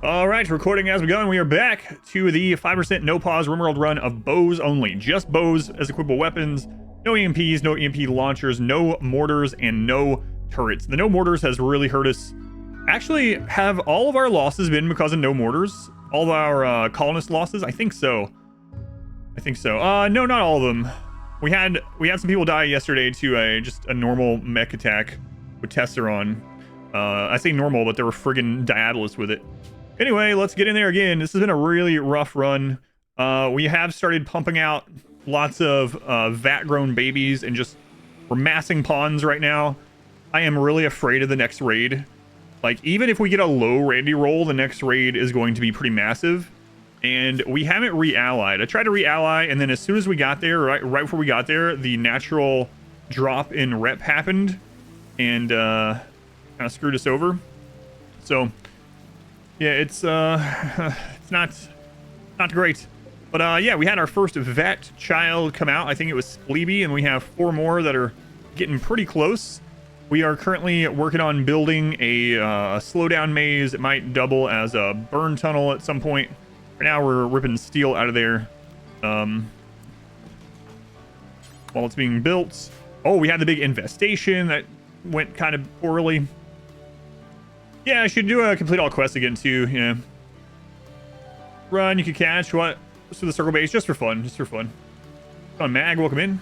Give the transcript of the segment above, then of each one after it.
All right, recording as we go, and we are back to the 5% no pause RimWorld run of bows only. Just bows as equipable weapons. No EMPs, no EMP launchers, no mortars, and no turrets. The no mortars has really hurt us. Actually, have all of our losses been because of no mortars? All of our colonist losses? I think so. No, not all of them. We had some people die yesterday to just a normal mech attack with Tesseron. I say normal, but they were friggin' Diabolus with it. Anyway, let's get in there again. This has been a really rough run. We have started pumping out lots of vat-grown babies and just we're massing pawns right now. I am really afraid of the next raid. Like, even if we get a low Randy roll, the next raid is going to be pretty massive. And we haven't re-allied. I tried to re-ally, and then as soon as we got there, right before we got there, the natural drop in rep happened and kind of screwed us over. So yeah, it's not great. But yeah, we had our first vet child come out. I think it was Spleeby, and we have 4 more that are getting pretty close. We are currently working on building a slowdown maze. It might double as a burn tunnel at some point. Right now we're ripping steel out of there while it's being built. Oh, we had the big infestation that went kind of poorly. Yeah, I should do a complete all quest again too. Yeah. Run, you can catch what? Let's do the circle base just for fun. Come on, Mag, welcome in.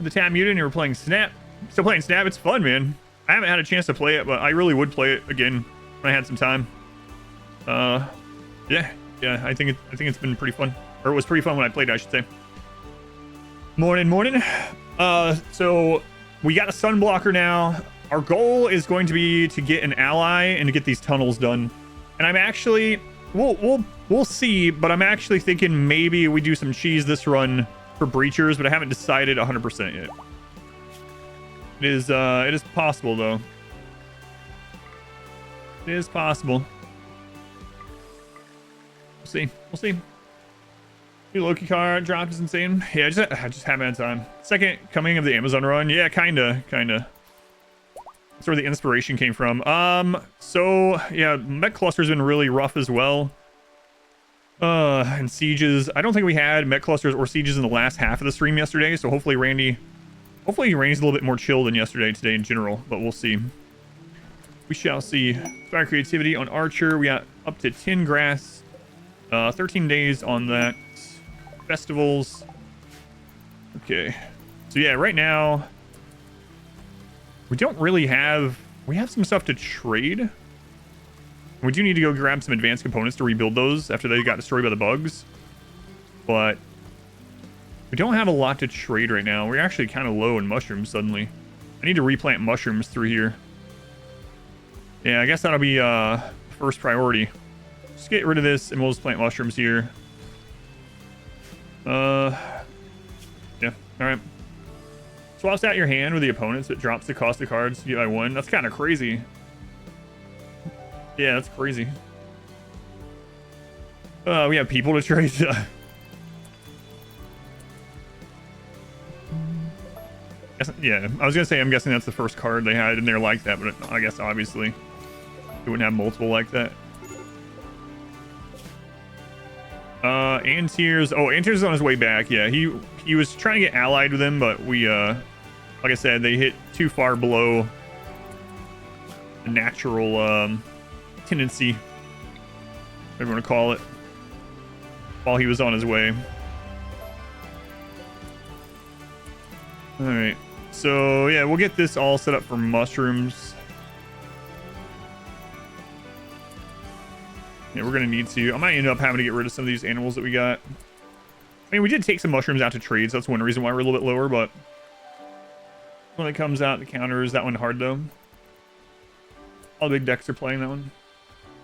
The tab muted and you were playing Snap. Still playing Snap, it's fun, man. I haven't had a chance to play it, but I really would play it again when I had some time. Yeah, I think it's been pretty fun. Or it was pretty fun when I played it, I should say. Morning. So we got a sun blocker now. Our goal is going to be to get an ally and to get these tunnels done. And I'm actually, we'll see, but I'm actually thinking maybe we do some cheese this run for breachers, but I haven't decided 100% yet. It is possible though. It is possible. We'll see. Your Loki card dropped is insane. Yeah, I just haven't had time. Second coming of the Amazon run. Yeah, kinda. That's where the inspiration came from. So yeah, mech cluster's been really rough as well. And sieges. I don't think we had mech clusters or sieges in the last half of the stream yesterday. So hopefully Randy's a little bit more chill than yesterday today in general, but we'll see. We shall see. Fire creativity on Archer. We got up to 10 grass. 13 days on that. Festivals. Okay. So yeah, right now we don't really have... We have some stuff to trade. We do need to go grab some advanced components to rebuild those after they got destroyed by the bugs. But we don't have a lot to trade right now. We're actually kind of low in mushrooms suddenly. I need to replant mushrooms through here. Yeah, I guess that'll be first priority. Just get rid of this and we'll just plant mushrooms here. Yeah, alright. Swaps out your hand with the opponents. It drops the cost of cards to get by 1. That's kind of crazy. Yeah, that's crazy. We have people to trade. Yeah, I was gonna say I'm guessing that's the first card they had in there like that, but I guess obviously they wouldn't have multiple like that. Antiers. Oh, Antiers is on his way back. Yeah, he was trying to get allied with him, but we like I said, they hit too far below the natural tendency, whatever you want to call it, while he was on his way. All right, so yeah, we'll get this all set up for mushrooms. Yeah, we're gonna need to. I might end up having to get rid of some of these animals that we got. I mean, we did take some mushrooms out to trade, so that's one reason why we're a little bit lower, but when it comes out, the counter is that one hard though. All the big decks are playing that one.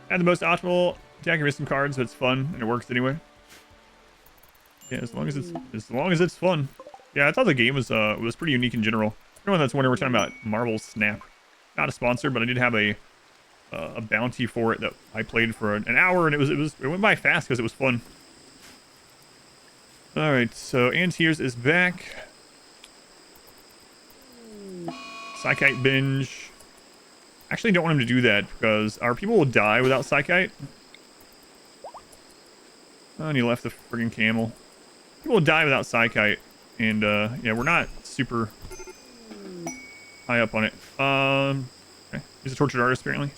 Had the most optimal deck. You missed some cards, but it's fun and it works anyway. Yeah, as long as it's fun. Yeah, I thought the game was pretty unique in general. Everyone that's wondering, we're talking about Marvel Snap. Not a sponsor, but I did have a bounty for it that I played for an hour, and it went by fast because it was fun. All right, so Antiers is back. Psychite binge. Actually, don't want him to do that because our people will die without Psychite. Oh, and he left the friggin' camel. People will die without Psykite. And, yeah, we're not super high up on it. Okay. He's a tortured artist, apparently.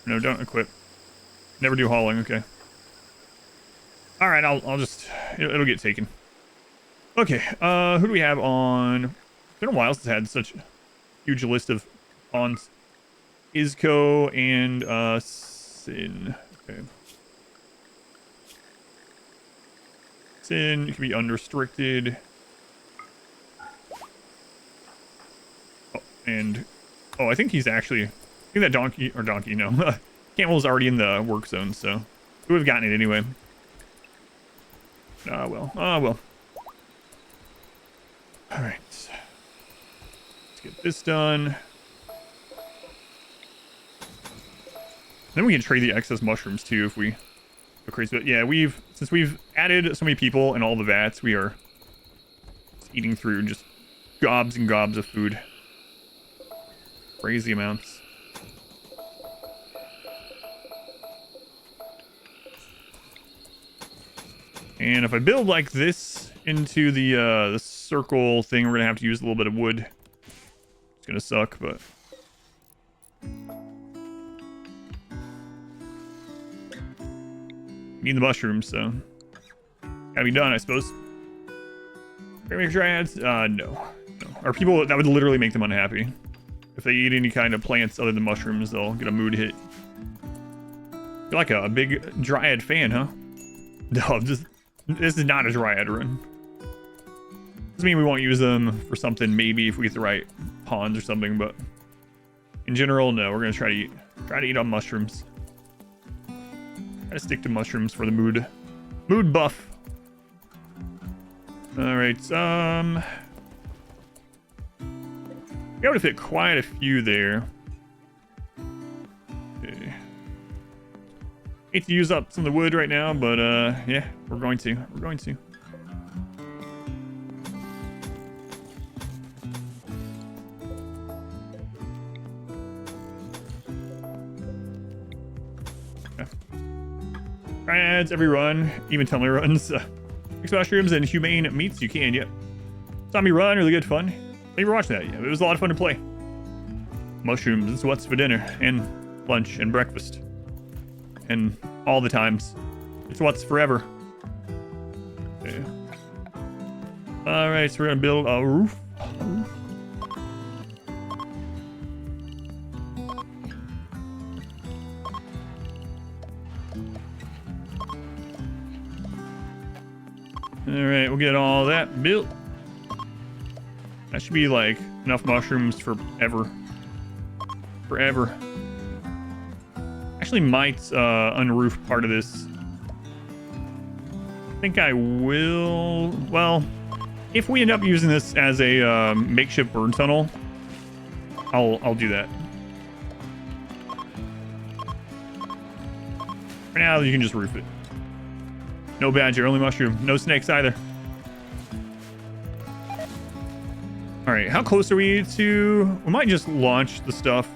No, don't equip. Never do hauling, okay. Alright, I'll just... It'll get taken. Okay, who do we have on... It's been a while since I had such a huge list of pawns. Isco and, Sin. Okay. Sin can be unrestricted. Oh, and... Oh, I think he's actually... I think that donkey... Or donkey, no. Camel's already in the work zone, so... We would have gotten it anyway. Ah, well. Ah, well. Alright. Let's get this done. Then we can trade the excess mushrooms, too, if we go crazy. But yeah, since we've added so many people and all the vats, we are eating through just gobs and gobs of food. Crazy amounts. And if I build like this into the circle thing, we're gonna have to use a little bit of wood. It's gonna suck, but need the mushrooms, so gotta be done, I suppose. Make dryads? No. Or people that would literally make them unhappy. If they eat any kind of plants other than mushrooms, they'll get a mood hit. You're like a big dryad fan, huh? No, this is not a dryad run. Doesn't mean we won't use them for something, maybe if we get the right pawns or something, but in general, no. We're gonna try to eat on mushrooms. Try to stick to mushrooms for the mood buff. All right, be able to fit quite a few there. Okay. Hate to use up some of the wood right now, but yeah, we're going to. Okay. Ads every run, even tummy runs. Mix mushrooms and humane meats you can, yep. Zombie run, really good fun. Thank you for watching that. Yeah, it was a lot of fun to play. Mushrooms is what's for dinner and lunch and breakfast. And all the times. It's what's forever. Okay. Alright, so we're gonna build a roof. Alright, we'll get all that built. That should be like enough mushrooms for forever. Actually might unroof part of this. I think I will. Well, if we end up using this as a makeshift burn tunnel, I'll do that. For now, you can just roof it. No badger, only mushroom. No snakes either. All right, how close are we to... We might just launch the stuff.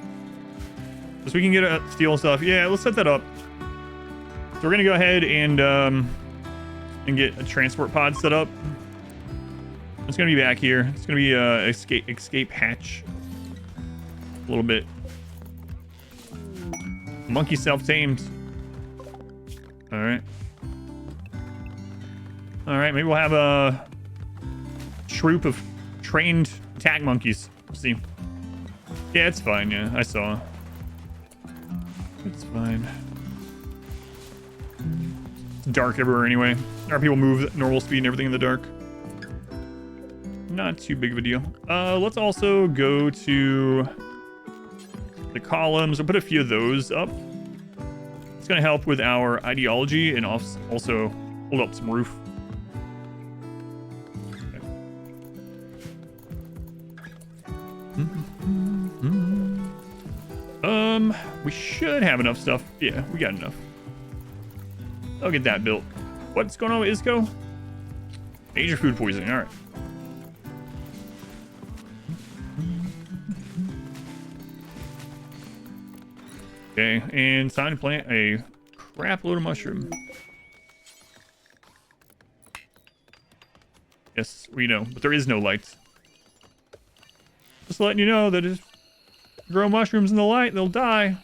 So we can get a steel stuff. Yeah, let's set that up. So we're gonna go ahead and get a transport pod set up. It's gonna be back here. It's gonna be a escape hatch. A little bit. Monkey self-tamed. All right. All right, maybe we'll have a troop of trained attack monkeys. We'll see. Yeah, it's fine. Yeah, I saw. It's fine. It's dark everywhere anyway. Our people move at normal speed and everything in the dark. Not too big of a deal. Let's also go to the columns. We'll put a few of those up. It's going to help with our ideology and also hold up some roof. We should have enough stuff. Yeah, we got enough. I'll get that built. What's going on with Isco? Major food poisoning. All right. Okay, and it's time to plant a crap load of mushroom. Yes, we know, but there is no light. Just letting you know that if you grow mushrooms in the light, they'll die.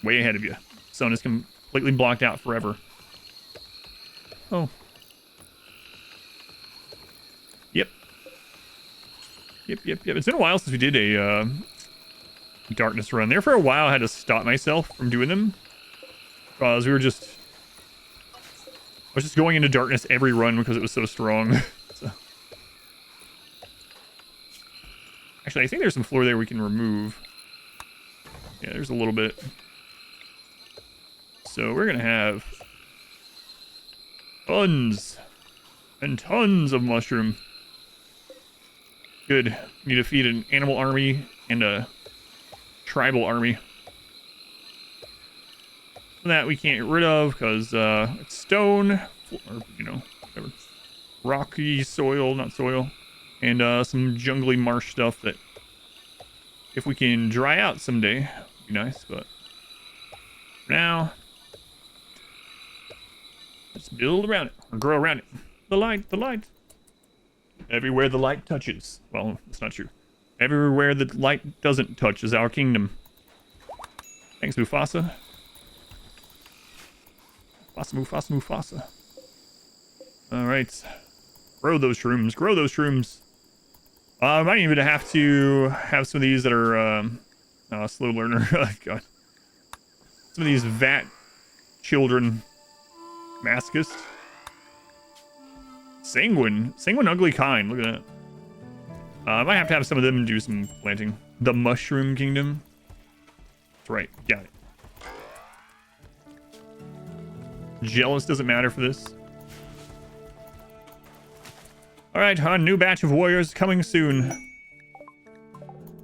Way ahead of you. Sun is completely blocked out forever. Oh. Yep. Yep. It's been a while since we did a darkness run. There for a while I had to stop myself from doing them. Because I was just going into darkness every run because it was so strong. So. Actually, I think there's some floor there we can remove. Yeah, there's a little bit. So we're going to have tons and tons of mushroom. Good. We need to feed an animal army and a tribal army. That we can't get rid of because it's stone, or, you know, whatever. Rocky soil, not soil. And some jungly marsh stuff that if we can dry out someday, would be nice, but for now, let's build around it, or grow around it. The light, the light. Everywhere the light touches. Well, that's not true. Everywhere the light doesn't touch is our kingdom. Thanks, Mufasa. Mufasa. Alright. Grow those shrooms. Grow those shrooms. I might even have to have some of these that are slow learner. Oh, God. Some of these vat children. Masochist. Sanguine ugly kind. Look at that. I might have to have some of them do some planting. The Mushroom Kingdom. That's right. Got it. Jealous doesn't matter for this. Alright, a new batch of warriors coming soon.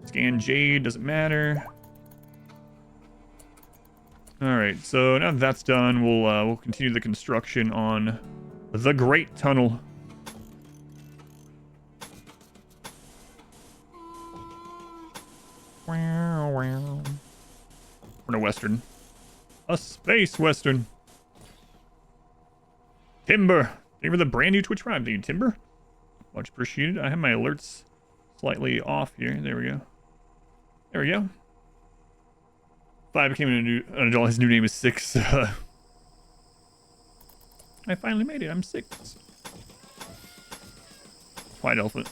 Scan Jade, doesn't matter. Alright, so now that that's done, we'll continue the construction on the Great Tunnel. We're in a western. A space western. Timber. Thank you for the brand new Twitch Prime. Thank you, Timber. Much appreciated. I have my alerts slightly off here. There we go. There we go. 5 became an adult. His new name is 6. I finally made it. I'm 6. White elephant.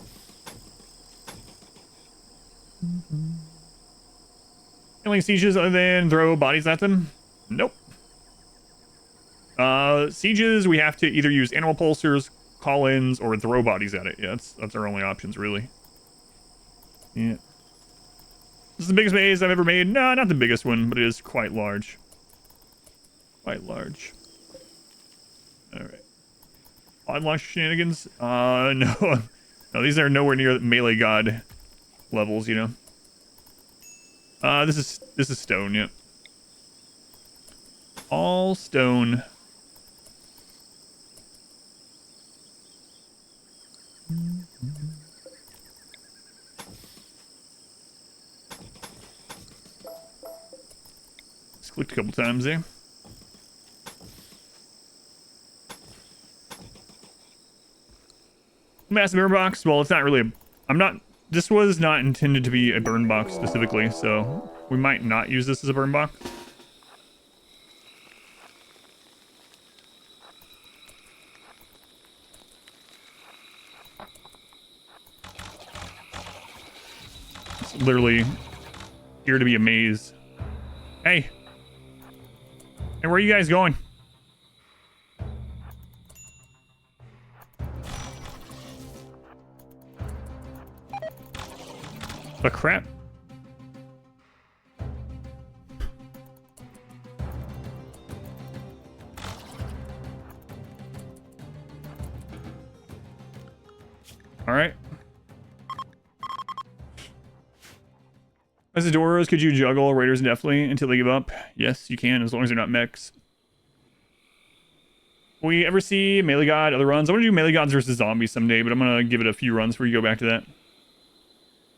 Killing sieges other than throw bodies at them? Nope. Sieges, we have to either use animal pulsers, call-ins, or throw bodies at it. Yeah, that's our only options, really. Yeah. This is the biggest maze I've ever made. No, not the biggest one, but it is quite large. Quite large. Alright. Odd launch shenanigans? No. No, these are nowhere near melee god levels, you know. This is stone, yeah. All stone. Just clicked a couple times there. Massive burn box. Well, it's not really this was not intended to be a burn box specifically, so we might not use this as a burn box. It's literally here to be a maze. Hey. Hey, where are you guys going? The crap? All right. As Adoras, could you juggle Raiders indefinitely until they give up? Yes, you can, as long as they're not mechs. Will we ever see Melee God other runs? I want to do Melee Gods versus Zombies someday, but I'm going to give it a few runs before you go back to that.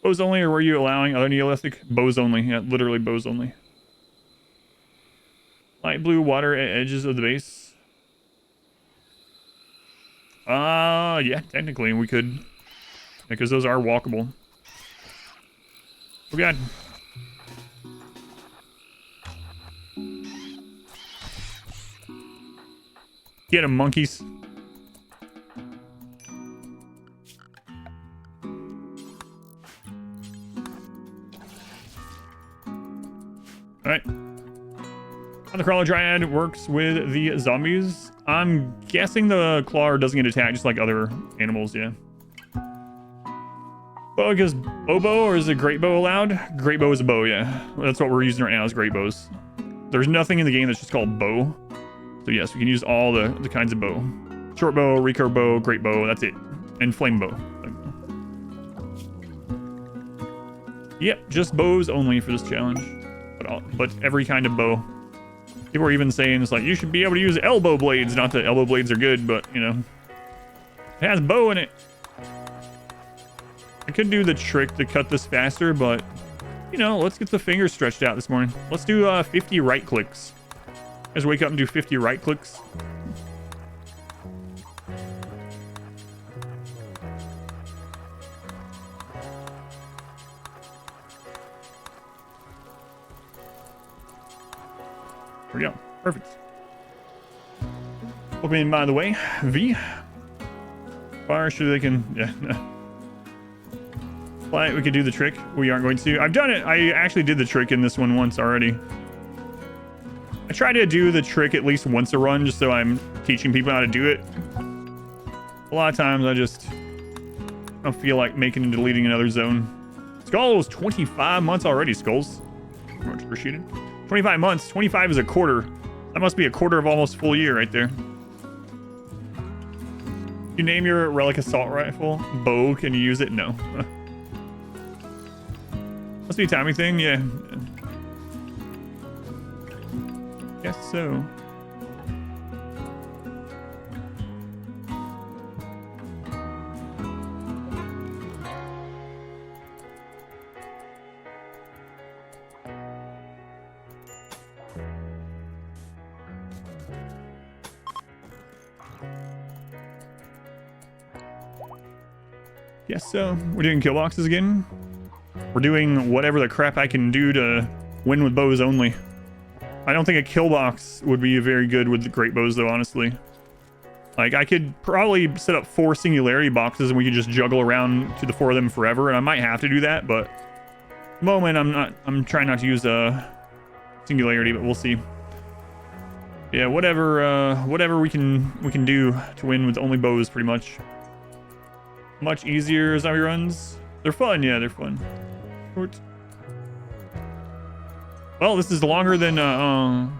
Bows only, or were you allowing other Neolithic? Bows only. Yeah, literally bows only. Light blue water at edges of the base. Yeah, technically we could, because those are walkable. Oh god. Get 'em, monkeys. Alright. How the Crawler Dryad works with the zombies. I'm guessing the Claw doesn't get attacked just like other animals, yeah. Bow goes Bow, or is it Great Bow allowed? Great Bow is a bow, yeah. That's what we're using right now is Great Bows. There's nothing in the game that's just called bow. So yes, we can use all the kinds of bow. Short bow, recurve bow, great bow, that's it. And flame bow. Yep, just bows only for this challenge. But every kind of bow. People are even saying it's like, you should be able to use elbow blades. Not that elbow blades are good, but, you know. It has bow in it. I could do the trick to cut this faster, but, you know, let's get the fingers stretched out this morning. Let's do 50 right clicks. Just wake up and do 50 right clicks. There we go. Perfect. Open, by the way, V. Fire, sure they can, yeah. But we could do the trick. We aren't going to. I've done it. I actually did the trick in this one once already. I try to do the trick at least once a run, just so I'm teaching people how to do it. A lot of times I just don't feel like making and deleting another zone. Skulls, 25 months already, Skulls. Much appreciated. 25 months. 25 is a quarter. That must be a quarter of almost full year right there. You name your relic assault rifle? Bow, can you use it? No. Must be a timing thing, yeah. Guess so. Guess so. We're doing kill boxes again. We're doing whatever the crap I can do to win with bows only. I don't think a kill box would be very good with the great bows, though, honestly. Like, I could probably set up 4 singularity boxes and we could just juggle around to the 4 of them forever, and I might have to do that, but at the moment I'm trying not to use a singularity, but we'll see. Yeah, whatever we can do to win with only bows, pretty much. Much easier zombie runs. They're fun, yeah, they're fun. Short. Well, this is longer than I'll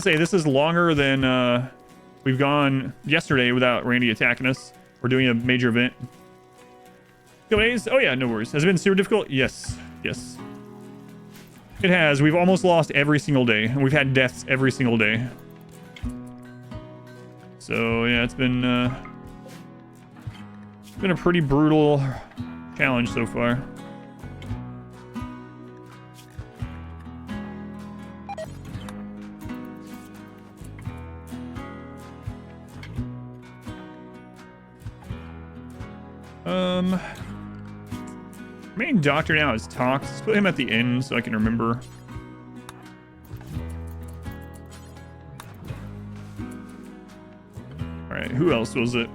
say this is longer than we've gone yesterday without Randy attacking us. We're doing a major event. Couple days? Oh yeah, no worries. Has it been super difficult? Yes. Yes. It has. We've almost lost every single day, and we've had deaths every single day. So yeah, it's been a pretty brutal challenge so far. Main doctor now is Tox. Let's put him at the end so I can remember. Alright, who else was it?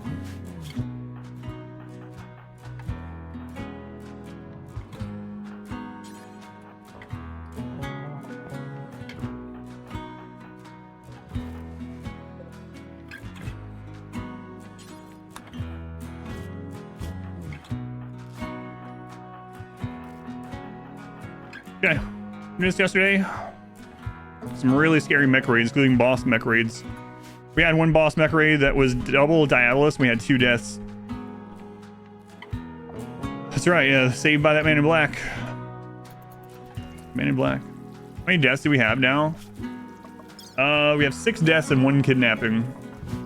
Okay, missed yesterday. Some really scary mech raids, including boss mech raids. We had one boss mech raid that was double Diabolus, and we had 2 deaths. That's right, yeah, saved by that man in black. Man in black. How many deaths do we have now? We have 6 deaths and 1 kidnapping.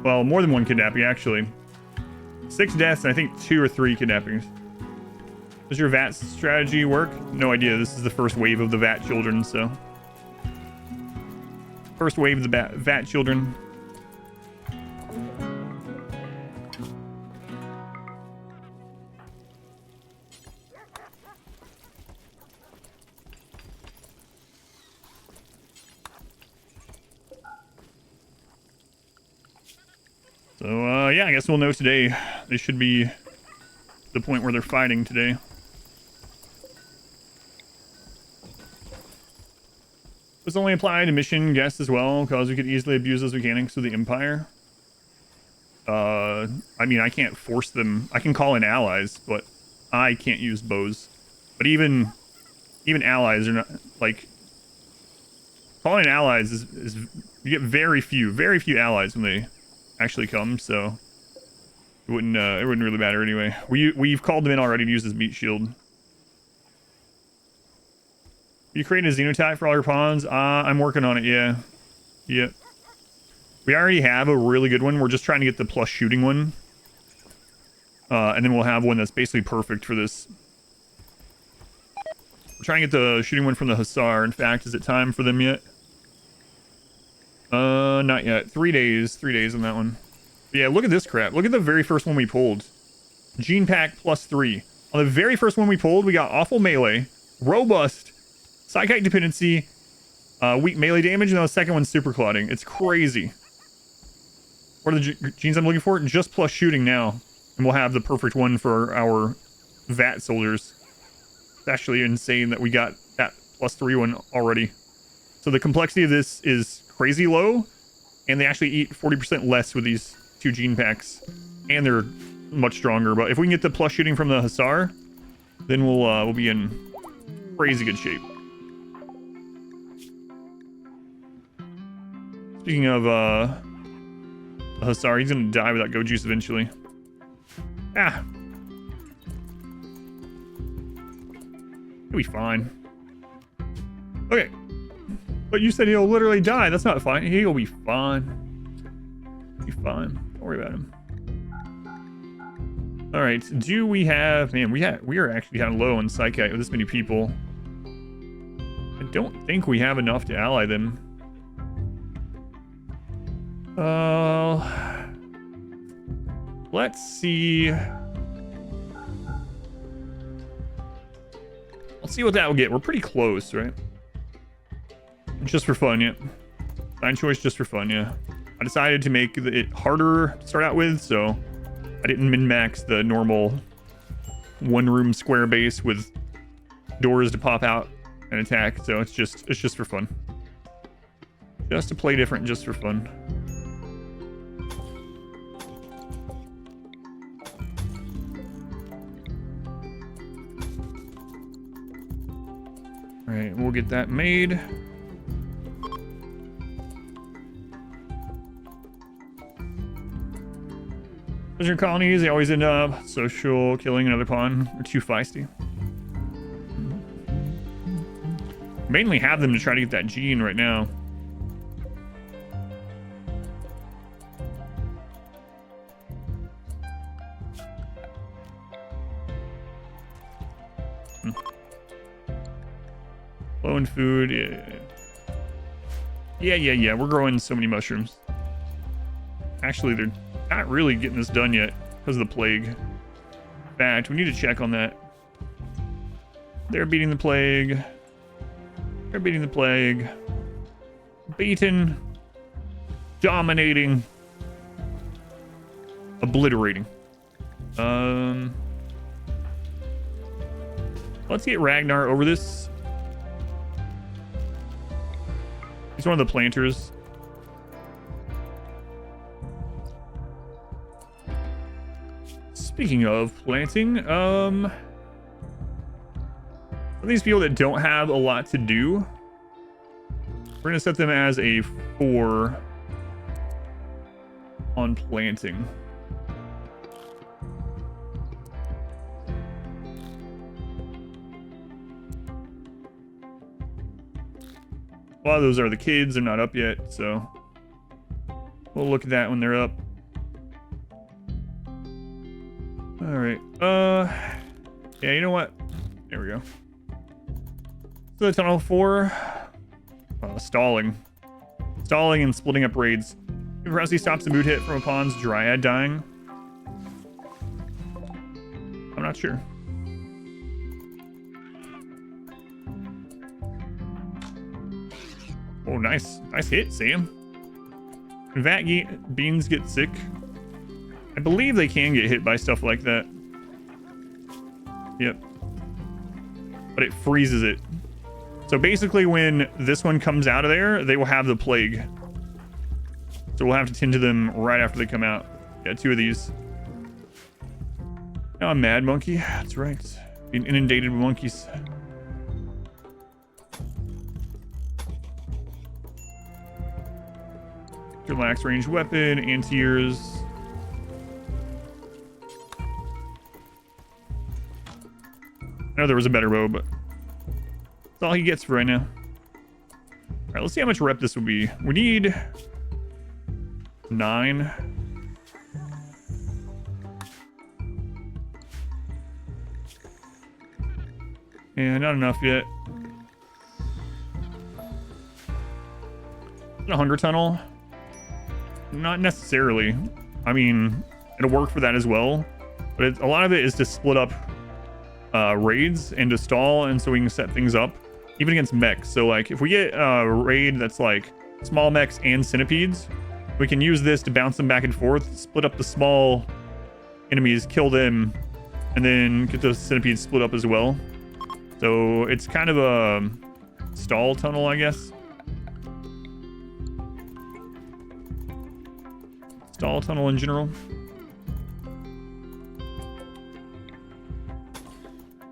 Well, more than 1 kidnapping, actually. 6 deaths and I think 2 or 3 kidnappings. Does your VAT strategy work? No idea. This is the first wave of the VAT children, so. First wave of the VAT children. So, yeah, I guess we'll know today. They should be the point where they're fighting today. This only apply to mission guests as well, because we could easily abuse those mechanics of the Empire. I mean, I can't force them. I can call in allies, but I can't use bows. But even allies are not, like, calling in allies is you get very few allies when they actually come, so it wouldn't really matter anyway. We've called them in already to use this meat shield. You create a xenotype for all your pawns? I'm working on it, yeah. Yep. We already have a really good one. We're just trying to get the plus shooting one. And then we'll have one that's basically perfect for this. We're trying to get the shooting one from the Hussar. In fact, is it time for them yet? Not yet. 3 days. 3 days on that one. But yeah, look at this crap. Look at the very first one we pulled. Gene pack +3. On the very first one we pulled, we got awful melee, robust, psychic dependency, weak melee damage, and the second one's super clotting. It's crazy. What are the genes I'm looking for? Just plus shooting now. And we'll have the perfect one for our VAT soldiers. It's actually insane that we got that +3 one already. So the complexity of this is crazy low, and they actually eat 40% less with these 2 gene packs. And they're much stronger. But if we can get the plus shooting from the Hussar, then we'll be in crazy good shape. Speaking of Hussar, he's gonna die without go juice eventually. Ah. He'll be fine. Okay. But you said he'll literally die. That's not fine. He'll be fine. Be fine. Don't worry about him. Alright, do we have... Man, we are actually kind of low on Psychite with this many people. I don't think we have enough to ally them. Let's see. Let's see what that will get. We're pretty close, right? Just for fun, yeah. Design choice just for fun, yeah. I decided to make it harder to start out with, so I didn't min-max the normal one-room square base with doors to pop out and attack. So it's just for fun. Just to play different, just for fun. All right, we'll get that made. Pleasure colonies, they always end up social, killing another pawn, or too feisty. Mainly have them to try to get that gene right now. Low in food, yeah. We're growing so many mushrooms. Actually, they're not really getting this done yet because of the plague. In fact, we need to check on that. They're beating the plague. They're beating the plague. Beaten. Dominating. Obliterating. Let's get Ragnar over this. He's one of the planters. Speaking of planting, these people that don't have a lot to do, we're gonna set them as a 4 on planting. A lot of those are the kids, they're not up yet, so we'll look at that when they're up. All right, Yeah, you know what? There we go. So the tunnel 4. Stalling. Stalling and splitting up raids. If Rousey stops the mood hit from a pawn's Dryad dying. I'm not sure. Oh, nice. Nice hit, Sam. When Vat beans get sick, I believe they can get hit by stuff like that. Yep. But it freezes it. So basically when this one comes out of there, they will have the plague. So we'll have to tend to them right after they come out. Yeah, 2 of these. Now I'm mad monkey. That's right. Being inundated with monkeys. Relax ranged weapon, anti-ears. I know there was a better bow, but that's all he gets for right now. All right, let's see how much rep this will be. We need 9. Yeah, not enough yet. A hunger tunnel? Not necessarily. I mean, it'll work for that as well. But a lot of it is to split up raids and to stall, and so we can set things up even against mechs. So like if we get a raid that's like small mechs and centipedes, we can use this to bounce them back and forth, split up the small enemies, kill them, and then get those centipedes split up as well. So it's kind of a stall tunnel, I guess. Stall tunnel in general.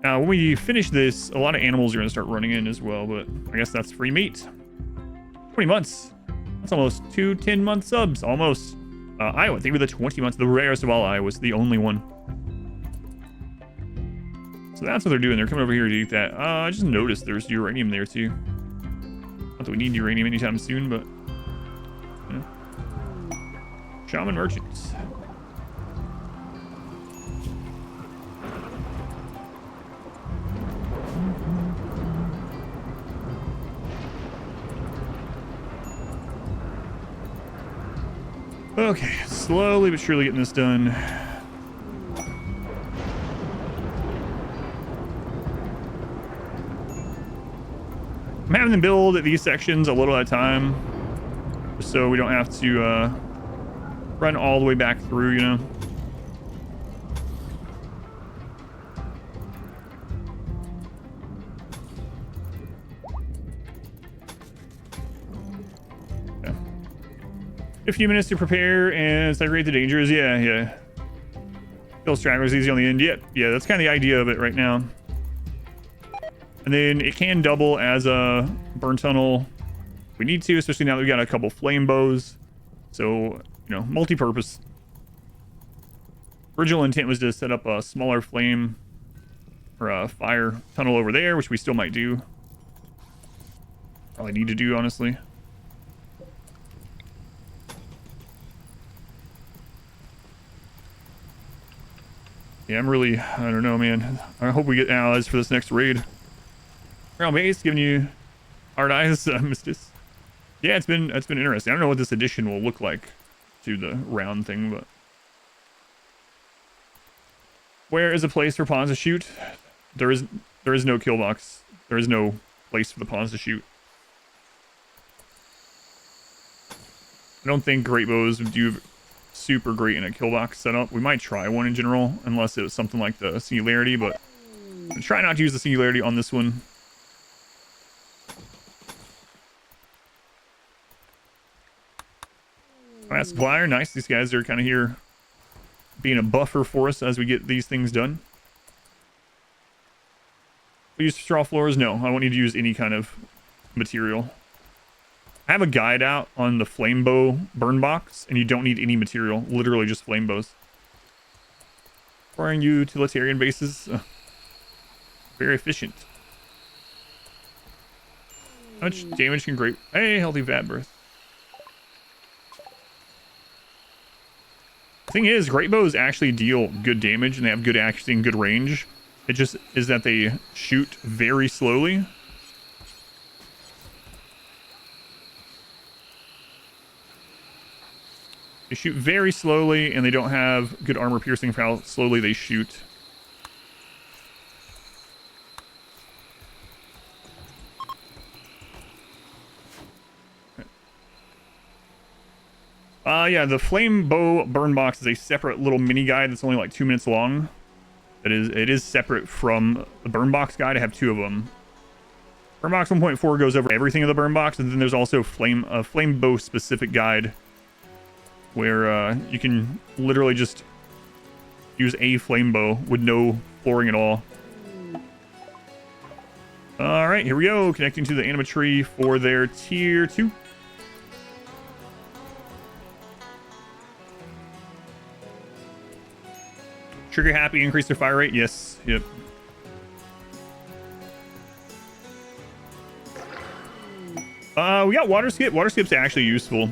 Now, when we finish this, a lot of animals are going to start running in as well, but I guess that's free meat. 20 months. That's almost 2 10-month subs. Almost. Iowa, think of the 20 months. The rarest of all Iowa's, the only one. So that's what they're doing. They're coming over here to eat that. I just noticed there's uranium there too. Not that we need uranium anytime soon, but... You know. Shaman merchants. Okay, slowly but surely getting this done. I'm having them build these sections a little at a time, so we don't have to run all the way back through, you know. Yeah. A few minutes to prepare and segregate the dangers. Yeah. Kill stragglers easy on the end. Yep. Yeah, that's kind of the idea of it right now. And then it can double as a burn tunnel if we need to, especially now that we got a couple flame bows. So, you know, multi-purpose. Original intent was to set up a smaller flame or a fire tunnel over there, which we still might do. Probably need to do, honestly. Yeah, I'm really, I don't know, man. I hope we get allies for this next raid. Round base, giving you hard eyes, Mistis. Yeah, it's been interesting. I don't know what this edition will look like to the round thing, but where is a place for pawns to shoot? There is no kill box. There is no place for the pawns to shoot. I don't think great bows would do super great in a kill box setup. We might try one in general, unless it was something like the singularity, but I'm try not to use the singularity on this one. Alright, supplier, nice. These guys are kind of here being a buffer for us as we get these things done. We use straw floors? No, I won't need to use any kind of material. I have a guide out on the flame bow burn box, and you don't need any material. Literally just flame bows. Requiring utilitarian bases. Very efficient. How much damage can great... Hey, healthy vat birth. Thing is, great bows actually deal good damage, and they have good accuracy and good range. It just is that they shoot very slowly. They shoot very slowly, and they don't have good armor piercing for how slowly they shoot. Yeah, the flame bow burn box is a separate little mini guide that's only like 2 minutes long. It is separate from the burn box guide. I have 2 of them. Burn box 1.4 goes over everything in the burn box, and then there's also a flame bow specific guide where you can literally just use a flame bow with no flooring at all. All right, here we go. Connecting to the animatree for their tier 2. Trigger happy, increase their fire rate. Yes, yep. We got water skip. Water skip's actually useful.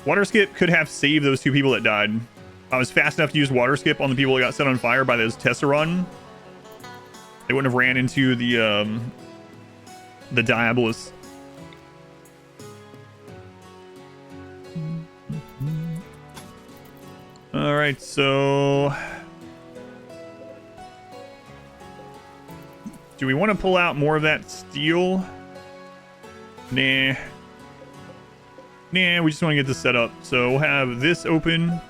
Water skip could have saved those 2 people that died. I was fast enough to use water skip on the people that got set on fire by those Tesserun. They wouldn't have ran into the Diabolus. All right, so do we want to pull out more of that steel? Nah, we just want to get this set up. So we'll have this open,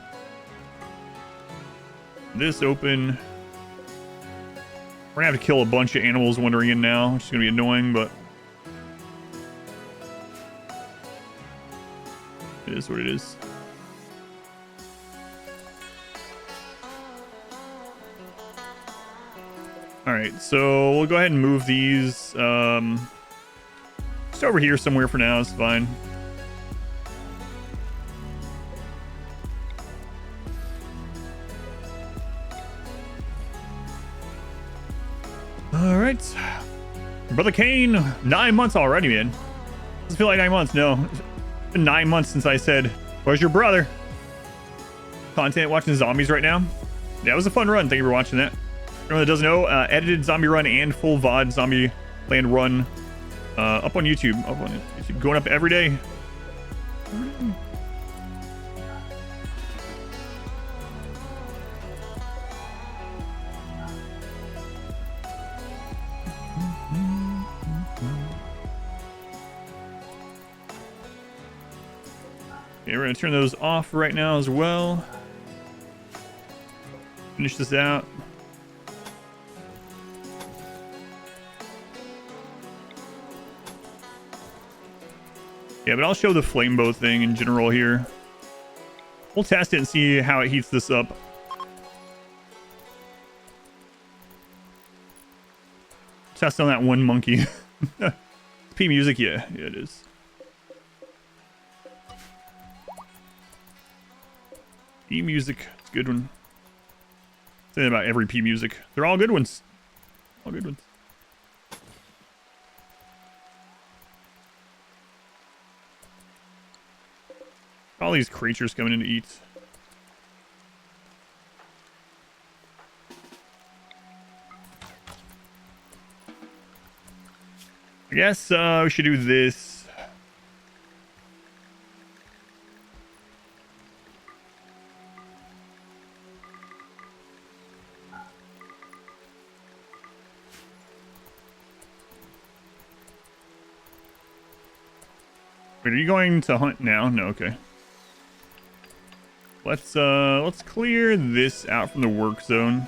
this open. We're gonna have to kill a bunch of animals wandering in now, which is gonna be annoying, but it is what it is. All right, so we'll go ahead and move these just over here somewhere for now. It's fine. All right, Brother Kane, 9 months already, man. Doesn't feel like 9 months. No, it's been 9 months since I said, "Where's your brother?" Content watching zombies right now. That was a fun run. Thank you for watching that. Anyone that doesn't know, edited zombie run and full VOD zombie land run up on YouTube. Going up every day. Okay, we're gonna turn those off right now as well. Finish this out. Yeah, but I'll show the flame bow thing in general here. We'll test it and see how it heats this up. Test on that one monkey. P music, yeah, it is. P music, it's a good one. Say that about every P music. They're all good ones. All good ones. All these creatures coming in to eat. I guess we should do this. Wait, are you going to hunt now? No, okay. Let's clear this out from the work zone.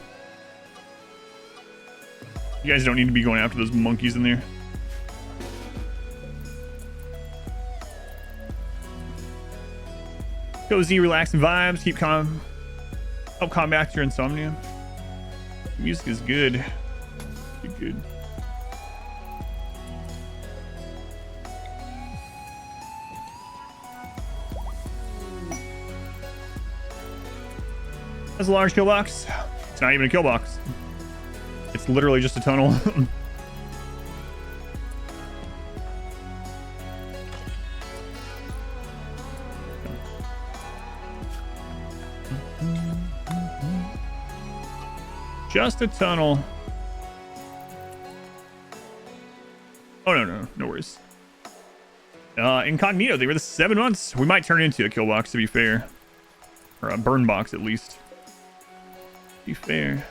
You guys don't need to be going after those monkeys in there. Cozy, relaxing vibes. Keep calm. Help combat your insomnia. The music is good. Good. That's a large kill box. It's not even a kill box. It's literally just a tunnel. just a tunnel. Oh, no worries. Incognito, they were the 7 months. We might turn into a kill box, to be fair. Or a burn box, at least. To be fair.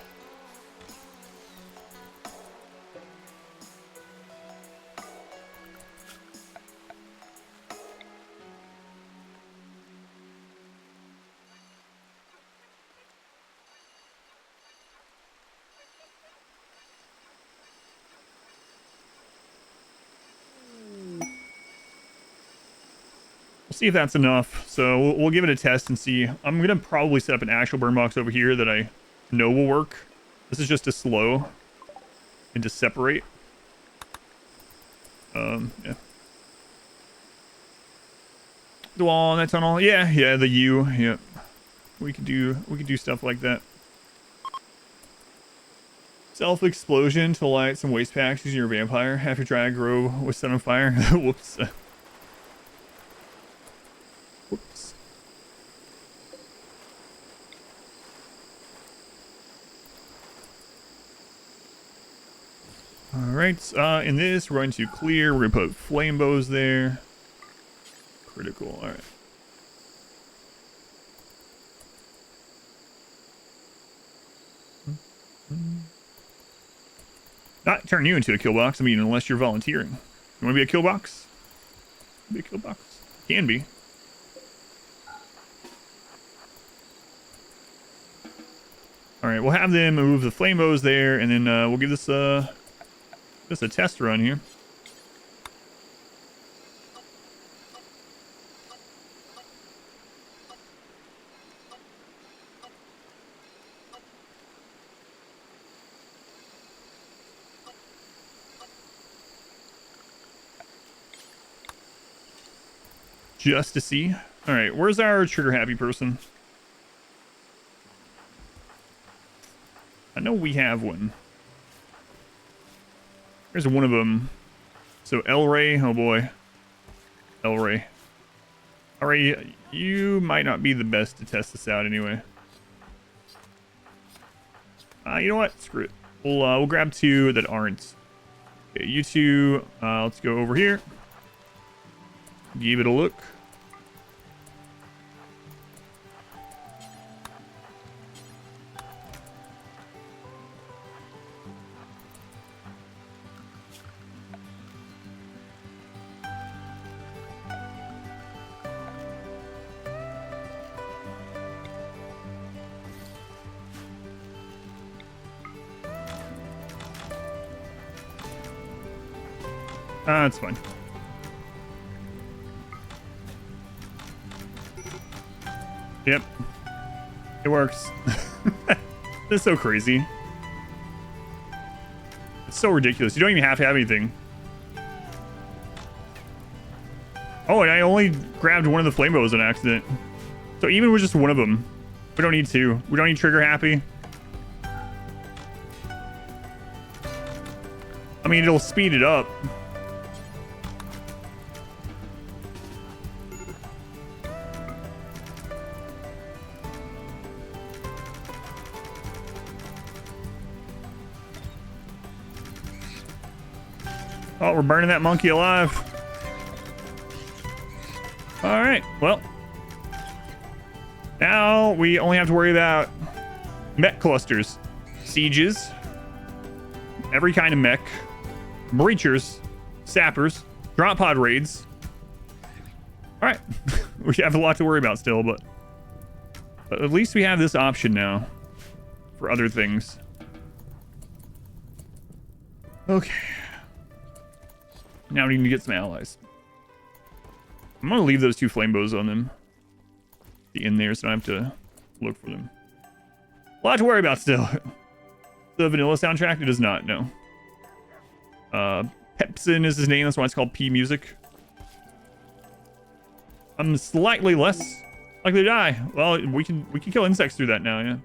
See if that's enough. So we'll give it a test and see. I'm gonna probably set up an actual burn box over here that I know will work. This is just to slow and to separate. Yeah. The wall on that tunnel. Yeah, the U. Yeah. We could do stuff like that. Self-explosion to light some waste packs using your vampire. Have your drag grow with set on fire. Whoops. Whoops. Alright, in this, we're going to clear. We're going to put flame bows there. Critical, alright. Not turn you into a kill box, I mean, unless you're volunteering. You want to be a kill box? Be a kill box. Can be. Alright, we'll have them move the flame bows there, and then we'll give this just a test run here. Just to see. Alright, where's our trigger happy person? I know we have one. There's one of them. So El Rey, oh boy. El Rey. Alright, you might not be the best to test this out anyway. You know what? Screw it. We'll grab 2 that aren't. Okay, you 2, let's go over here. Give it a look. That's fine. Yep. It works. It's so crazy. It's so ridiculous. You don't even have to have anything. Oh, and I only grabbed one of the flame bows on accident. So even with just one of them, we don't need 2. We don't need trigger happy. I mean, it'll speed it up. Oh, we're burning that monkey alive. All right, well. Now we only have to worry about mech clusters, sieges, every kind of mech, breachers, sappers, drop pod raids. All right, we have a lot to worry about still, but at least we have this option now for other things. Okay. Now we need to get some allies. I'm gonna leave those 2 flame bows on them. In there, so I don't have to look for them. A lot to worry about still. The vanilla soundtrack, it does not, no. Pepsin is his name, that's why it's called P Music. I'm slightly less likely to die. Well, we can kill insects through that now, yeah.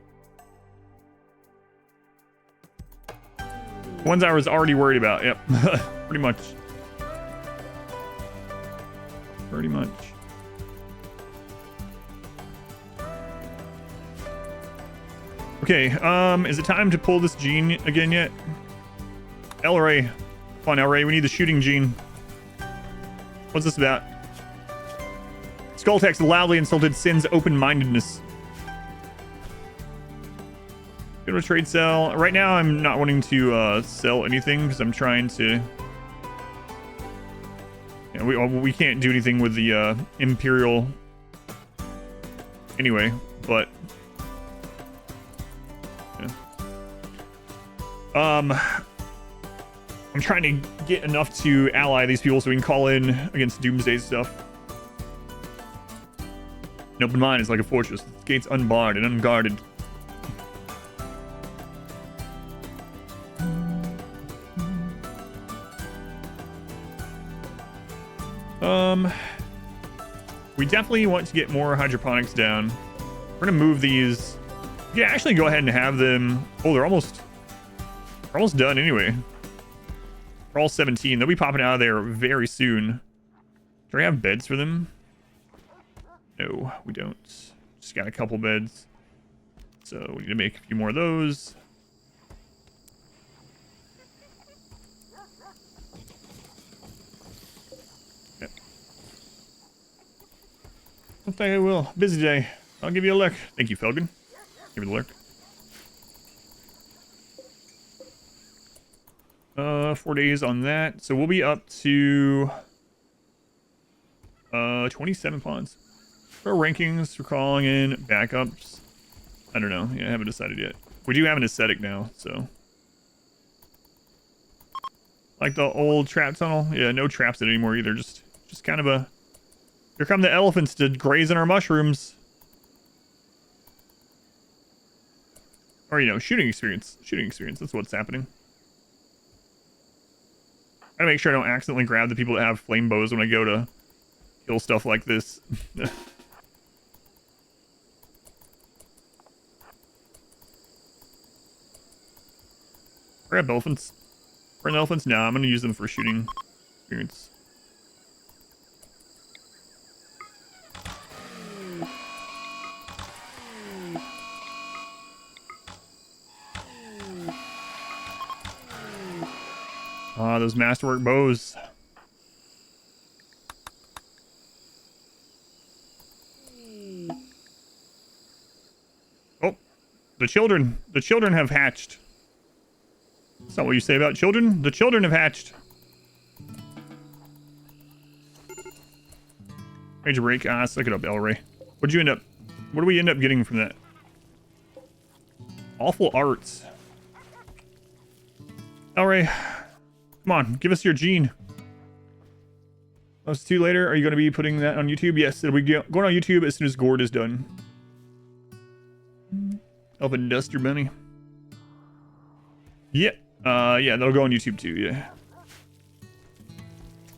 Ones I was already worried about, yep. Pretty much. Pretty much. Okay, is it time to pull this gene again yet? Elray. Come on, Elray, we need the shooting gene. What's this about? Skulltex loudly insulted Sin's open-mindedness. Go to a trade sell. Right now, I'm not wanting to sell anything because I'm trying to... Yeah, we can't do anything with the Imperial anyway, but... Yeah. I'm trying to get enough to ally these people so we can call in against Doomsday stuff. An open mind is like a fortress. Its gates unbarred and unguarded. We definitely want to get more hydroponics down. We're gonna move these. We can actually go ahead and have them. Oh, they're almost done anyway. We're all 17. They'll be popping out of there very soon. Do we have beds for them? No, we don't. Just got a couple beds. So we need to make a few more of those. Okay. I think I will. Busy day. I'll give you a lurk. Thank you, Felgen. Give me the lurk. 4 days on that. So we'll be up to 27 pawns. For rankings, we're calling in backups. I don't know. Yeah, I haven't decided yet. We do have an aesthetic now, so. Like the old trap tunnel. Yeah, no traps in it anymore either. Just kind of a... Here come the elephants to graze in our mushrooms. Or, you know, shooting experience. Shooting experience. That's what's happening. Gotta make sure I don't accidentally grab the people that have flame bows when I go to kill stuff like this. Grab elephants. Burn elephants? Nah, I'm gonna use them for shooting experience. Ah, those masterwork bows. Oh, the children have hatched. That's not what you say about children. The children have hatched. Major break. Ah, suck it up, Elray. What do we end up getting from that? Awful arts. Elray, come on, give us your gene. Oh, it's too later. Are you going to be putting that on YouTube? Yes, it'll be going on YouTube as soon as Gord is done. Elfin Duster Bunny. Yeah. Yeah, that'll go on YouTube too, yeah.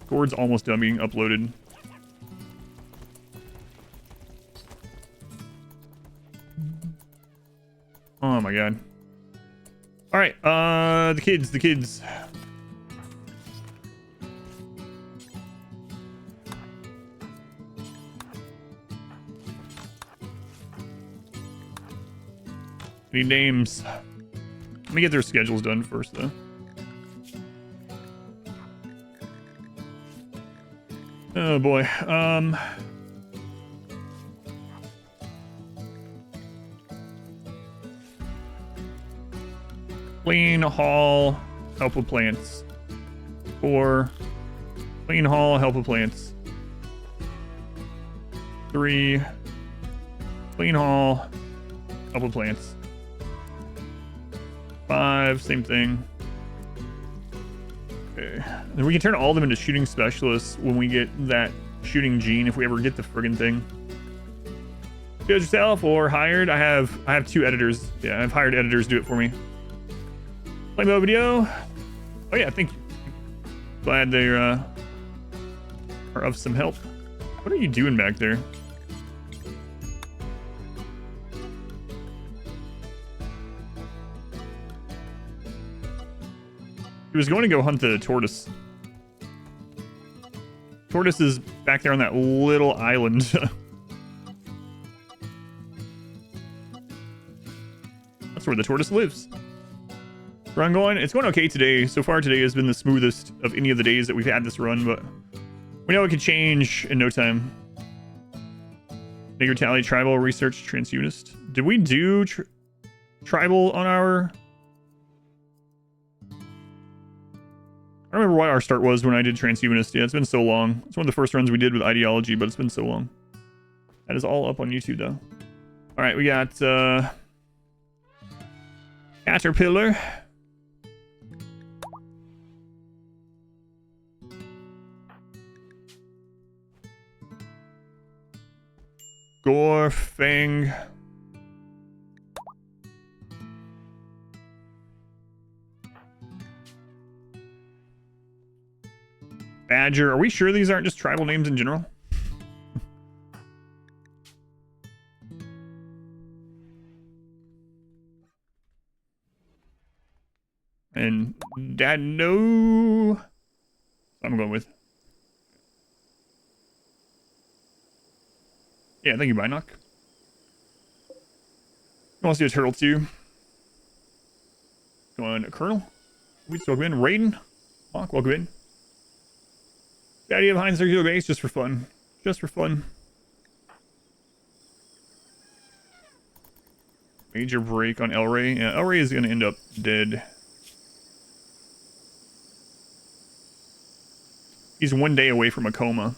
Gord's almost done being uploaded. Oh my god. Alright, the kids. Any names? Let me get their schedules done first, though. Oh boy. Clean hall, help with plants. 4. Clean hall, help with plants. 3. Clean hall, help with plants. 5, same thing. Okay. Then we can turn all of them into shooting specialists when we get that shooting gene, if we ever get the friggin' thing. Do it yourself or hired? I have 2 editors. Yeah, I've hired editors to do it for me. Playmo video. Oh yeah, thank you. Glad they are of some help. What are you doing back there? He was going to go hunt the tortoise. Tortoise is back there on that little island. That's That's where the tortoise lives. Run going. It's going okay today. So far today has been the smoothest of any of the days that we've had this run, but we know it could change in no time. Nigger Tally, Tribal, Research, Transhumanist. Did we do Tribal on our... I don't remember what our start was when I did Transhumanist. Yeah, it's been so long. It's one of the first runs we did with Ideology, but it's been so long. That is all up on YouTube, though. Alright, we got... Caterpillar. Gorfang. Badger. Are we sure these aren't just tribal names in general? And Dad, no. I'm going with. Yeah, thank you, Binoc. You want to see a turtle too? Going, Colonel? We still in. Raiden? Mock, welcome in. The idea behind circular base, just for fun. Just for fun. Major break on El Rey. Yeah, El Rey is going to end up dead. He's 1 day away from a coma.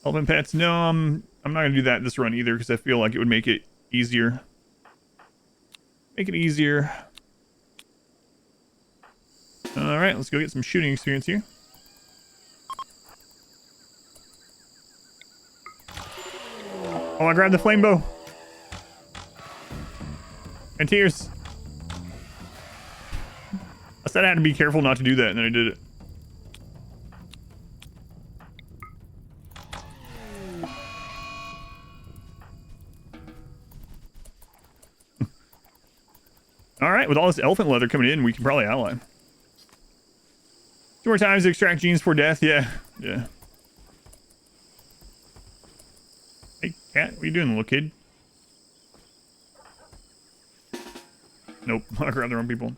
Elephant pets? No, I'm not going to do that this run either because I feel like it would make it easier. Make it easier. Alright, let's go get some shooting experience here. Oh, I grabbed the flame bow. And tears. I said I had to be careful not to do that, and then I did it. Alright, with all this elephant leather coming in, we can probably ally. 2 more times to extract genes for death, yeah. Yeah. Hey, cat, what are you doing, little kid? Nope, I grabbed the wrong people.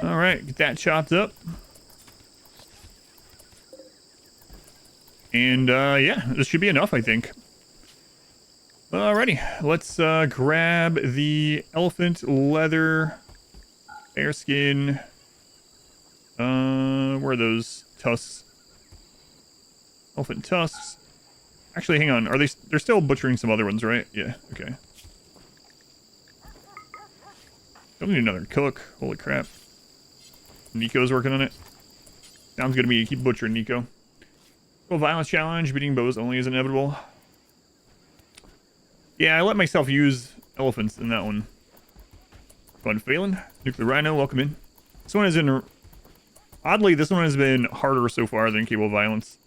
Alright, get that chopped up. And, yeah, this should be enough, I think. Alrighty, let's, grab the elephant leather, bear skin. Where are those tusks? Elephant tusks. Actually, hang on, they're still butchering some other ones, right? Yeah, okay. Don't need another cook, holy crap. Nico's working on it. Sounds good to me. Keep butchering, Nico. Well, violence challenge. Beating bows only is inevitable. Yeah, I let myself use elephants in that one. Fun failing. Nuclear Rhino, welcome in. This one is in... Oddly, this one has been harder so far than Cable Violence.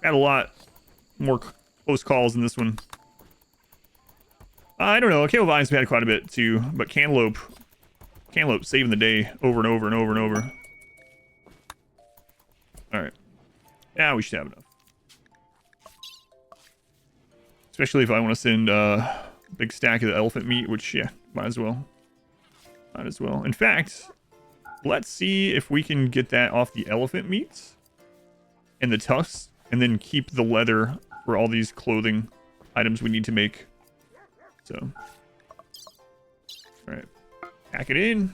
Had a lot more close calls in this one. I don't know. Cable Violence we had quite a bit too, but Cantaloupe saving the day over and over and over and over. Alright. Yeah, we should have enough. Especially if I want to send a big stack of the elephant meat, which, yeah, might as well. Might as well. In fact, let's see if we can get that off the elephant meat and the tusks, and then keep the leather for all these clothing items we need to make. So. Alright. Pack it in.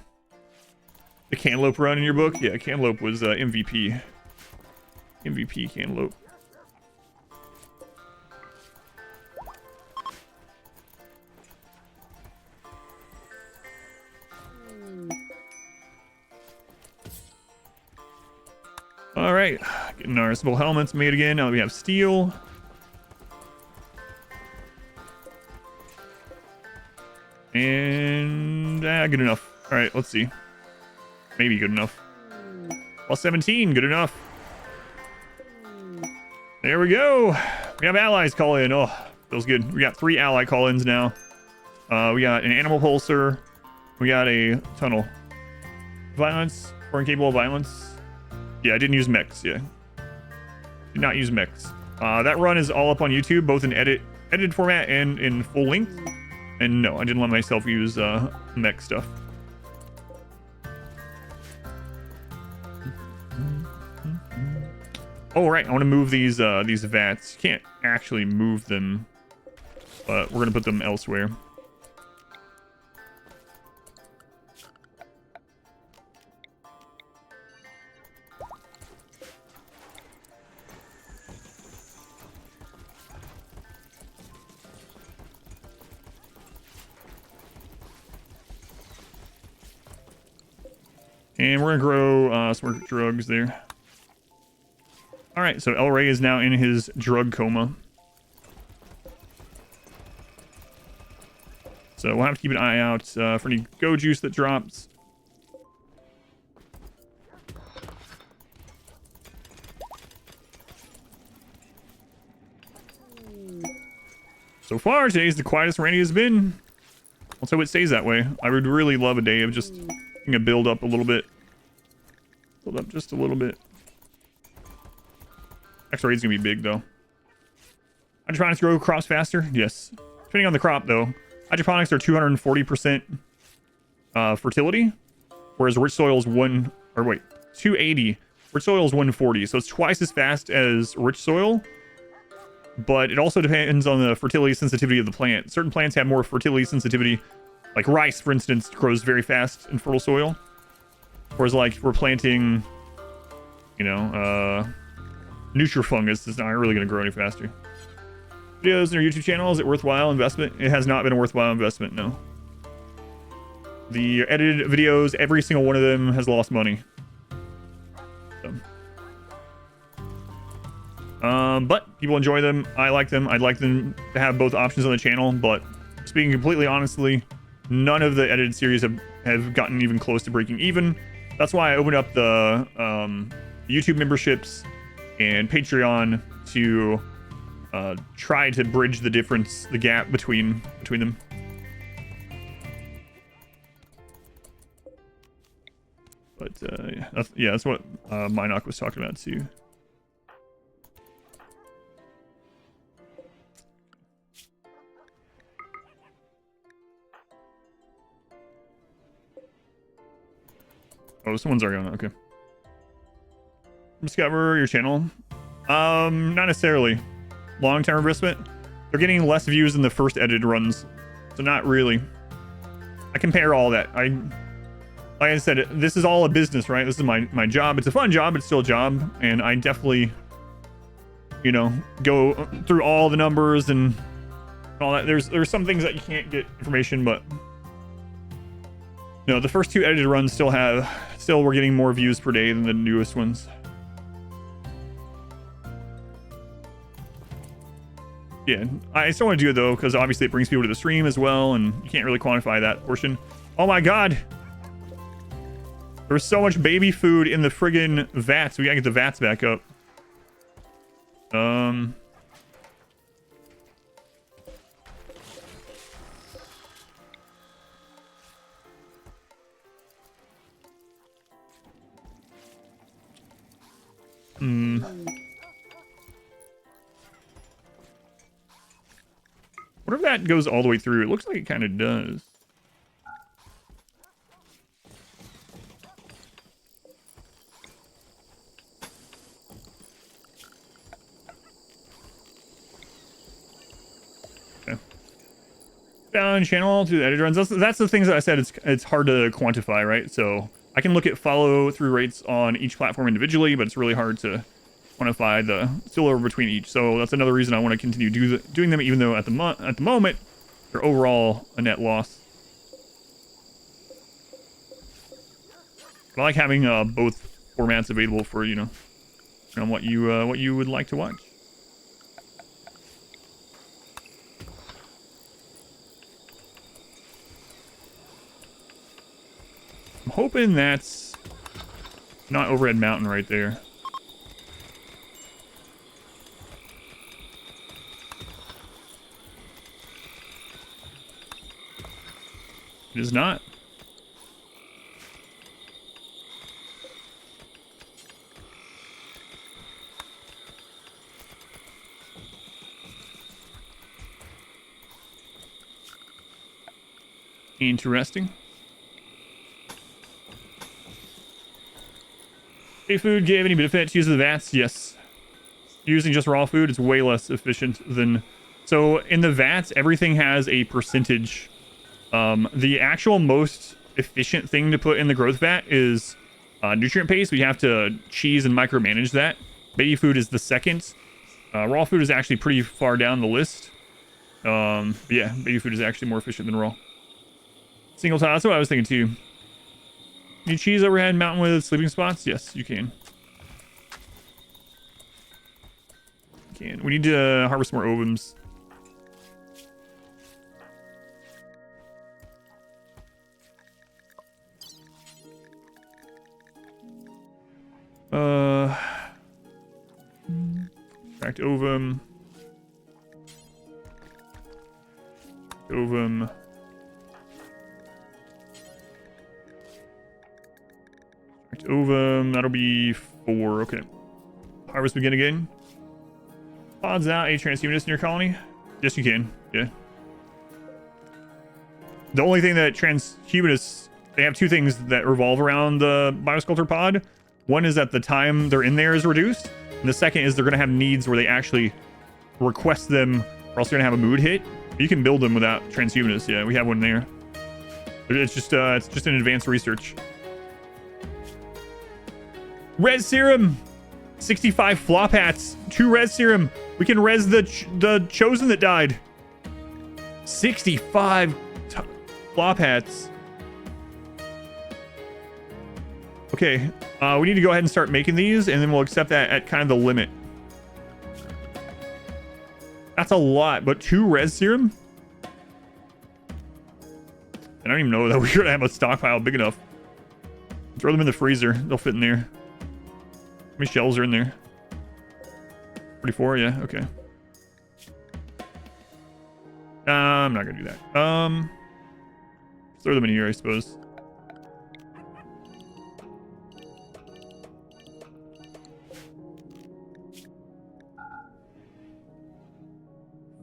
The Cantaloupe run in your book? Yeah, Cantaloupe was MVP. MVP Cantaloupe. Alright, getting our simple helmets made again. Now that we have steel. And good enough. Alright, let's see. Maybe good enough. Plus 17, good enough. There we go. We have allies call in. Oh, feels good. We got 3 ally call-ins now. We got an animal pulsar. We got a tunnel. Violence or incapable of violence. Yeah, I didn't use mechs. Yeah, did not use mechs. That run is all up on YouTube, both in edited format and in full length. And no, I didn't let myself use mech stuff. Oh right, I want to move these vats. You can't actually move them, but we're gonna put them elsewhere. And we're gonna grow some more drugs there. All right, so El Rey is now in his drug coma. So we'll have to keep an eye out for any go juice that drops. So far, today's the quietest Randy has been. Let's hope it stays that way. I would really love a day of just a build up a little bit. Build up just a little bit. X-ray's gonna be big though. Hydroponics grow crops faster? Yes. Depending on the crop though. Hydroponics are 240% fertility, whereas rich soil is 280. Rich soil is 140, so it's twice as fast as rich soil. But it also depends on the fertility sensitivity of the plant. Certain plants have more fertility sensitivity. Like rice, for instance, grows very fast in fertile soil. Whereas like we're planting, you know, Nutrifungus is not really going to grow any faster. Videos on your YouTube channel, is it worthwhile investment? It has not been a worthwhile investment, no. The edited videos, every single one of them has lost money. So. But people enjoy them. I like them. I'd like them to have both options on the channel, but speaking completely honestly, none of the edited series have gotten even close to breaking even. That's why I opened up the YouTube memberships and Patreon to try to bridge the difference, the gap between them. But that's what Minoc was talking about too. Oh, someone's already on it. Okay. Discover your channel. Not necessarily. Long-term investment. They're getting less views than the first edited runs, so not really. I compare all that. Like I said, this is all a business, right? This is my job. It's a fun job. It's still a job, and I definitely, you know, go through all the numbers and all that. There's some things that you can't get information, but no, the first two edited runs still we're getting more views per day than the newest ones. Yeah, I still want to do it though, because obviously it brings people to the stream as well, and you can't really quantify that portion. Oh my god! There's so much baby food in the friggin' vats. We gotta get the vats back up. What if that goes all the way through? It looks like it kind of does. Okay. Down channel to the editor runs. That's the things that I said. It's hard to quantify, right? So I can look at follow through rates on each platform individually, but it's really hard to quantify the spillover between each. So that's another reason I want to continue doing them, even though at the moment they're overall a net loss. But I like having both formats available for what you would like to watch. I'm hoping that's not Overhead Mountain right there. It is not. Interesting. Hey, food gave any benefit to use the vats? Yes. Using just raw food is way less efficient than... So in the vats, everything has a percentage. The actual most efficient thing to put in the growth vat is nutrient paste. We have to cheese and micromanage that. Baby food is the second. Raw food is actually pretty far down the list. Yeah, baby food is actually more efficient than raw. Single tile, that's what I was thinking too. Can you cheese overhead mountain with sleeping spots? Yes, you can. We need to harvest more ovums. Extract ovum. Ovum. Extract ovum. That'll be 4. Okay. Harvest begin again. Vods out a transhumanist in your colony? Yes, you can. Yeah. The only thing that transhumanists, they have 2 things that revolve around the biosculptor pod. One is that the time they're in there is reduced, and the second is they're going to have needs where they actually request them, or else they're going to have a mood hit. You can build them without transhumanists. Yeah, we have one there. It's just an advanced research. Res serum, 65 flop hats, 2 res serum. We can res the chosen that died. 65 flop hats. Okay, we need to go ahead and start making these, and then we'll accept that at kind of the limit. That's a lot, but 2 res serum? I don't even know that we're gonna have a stockpile big enough. Throw them in the freezer. They'll fit in there. How many shells are in there? 44, yeah, okay. I'm not gonna do that. Throw them in here, I suppose.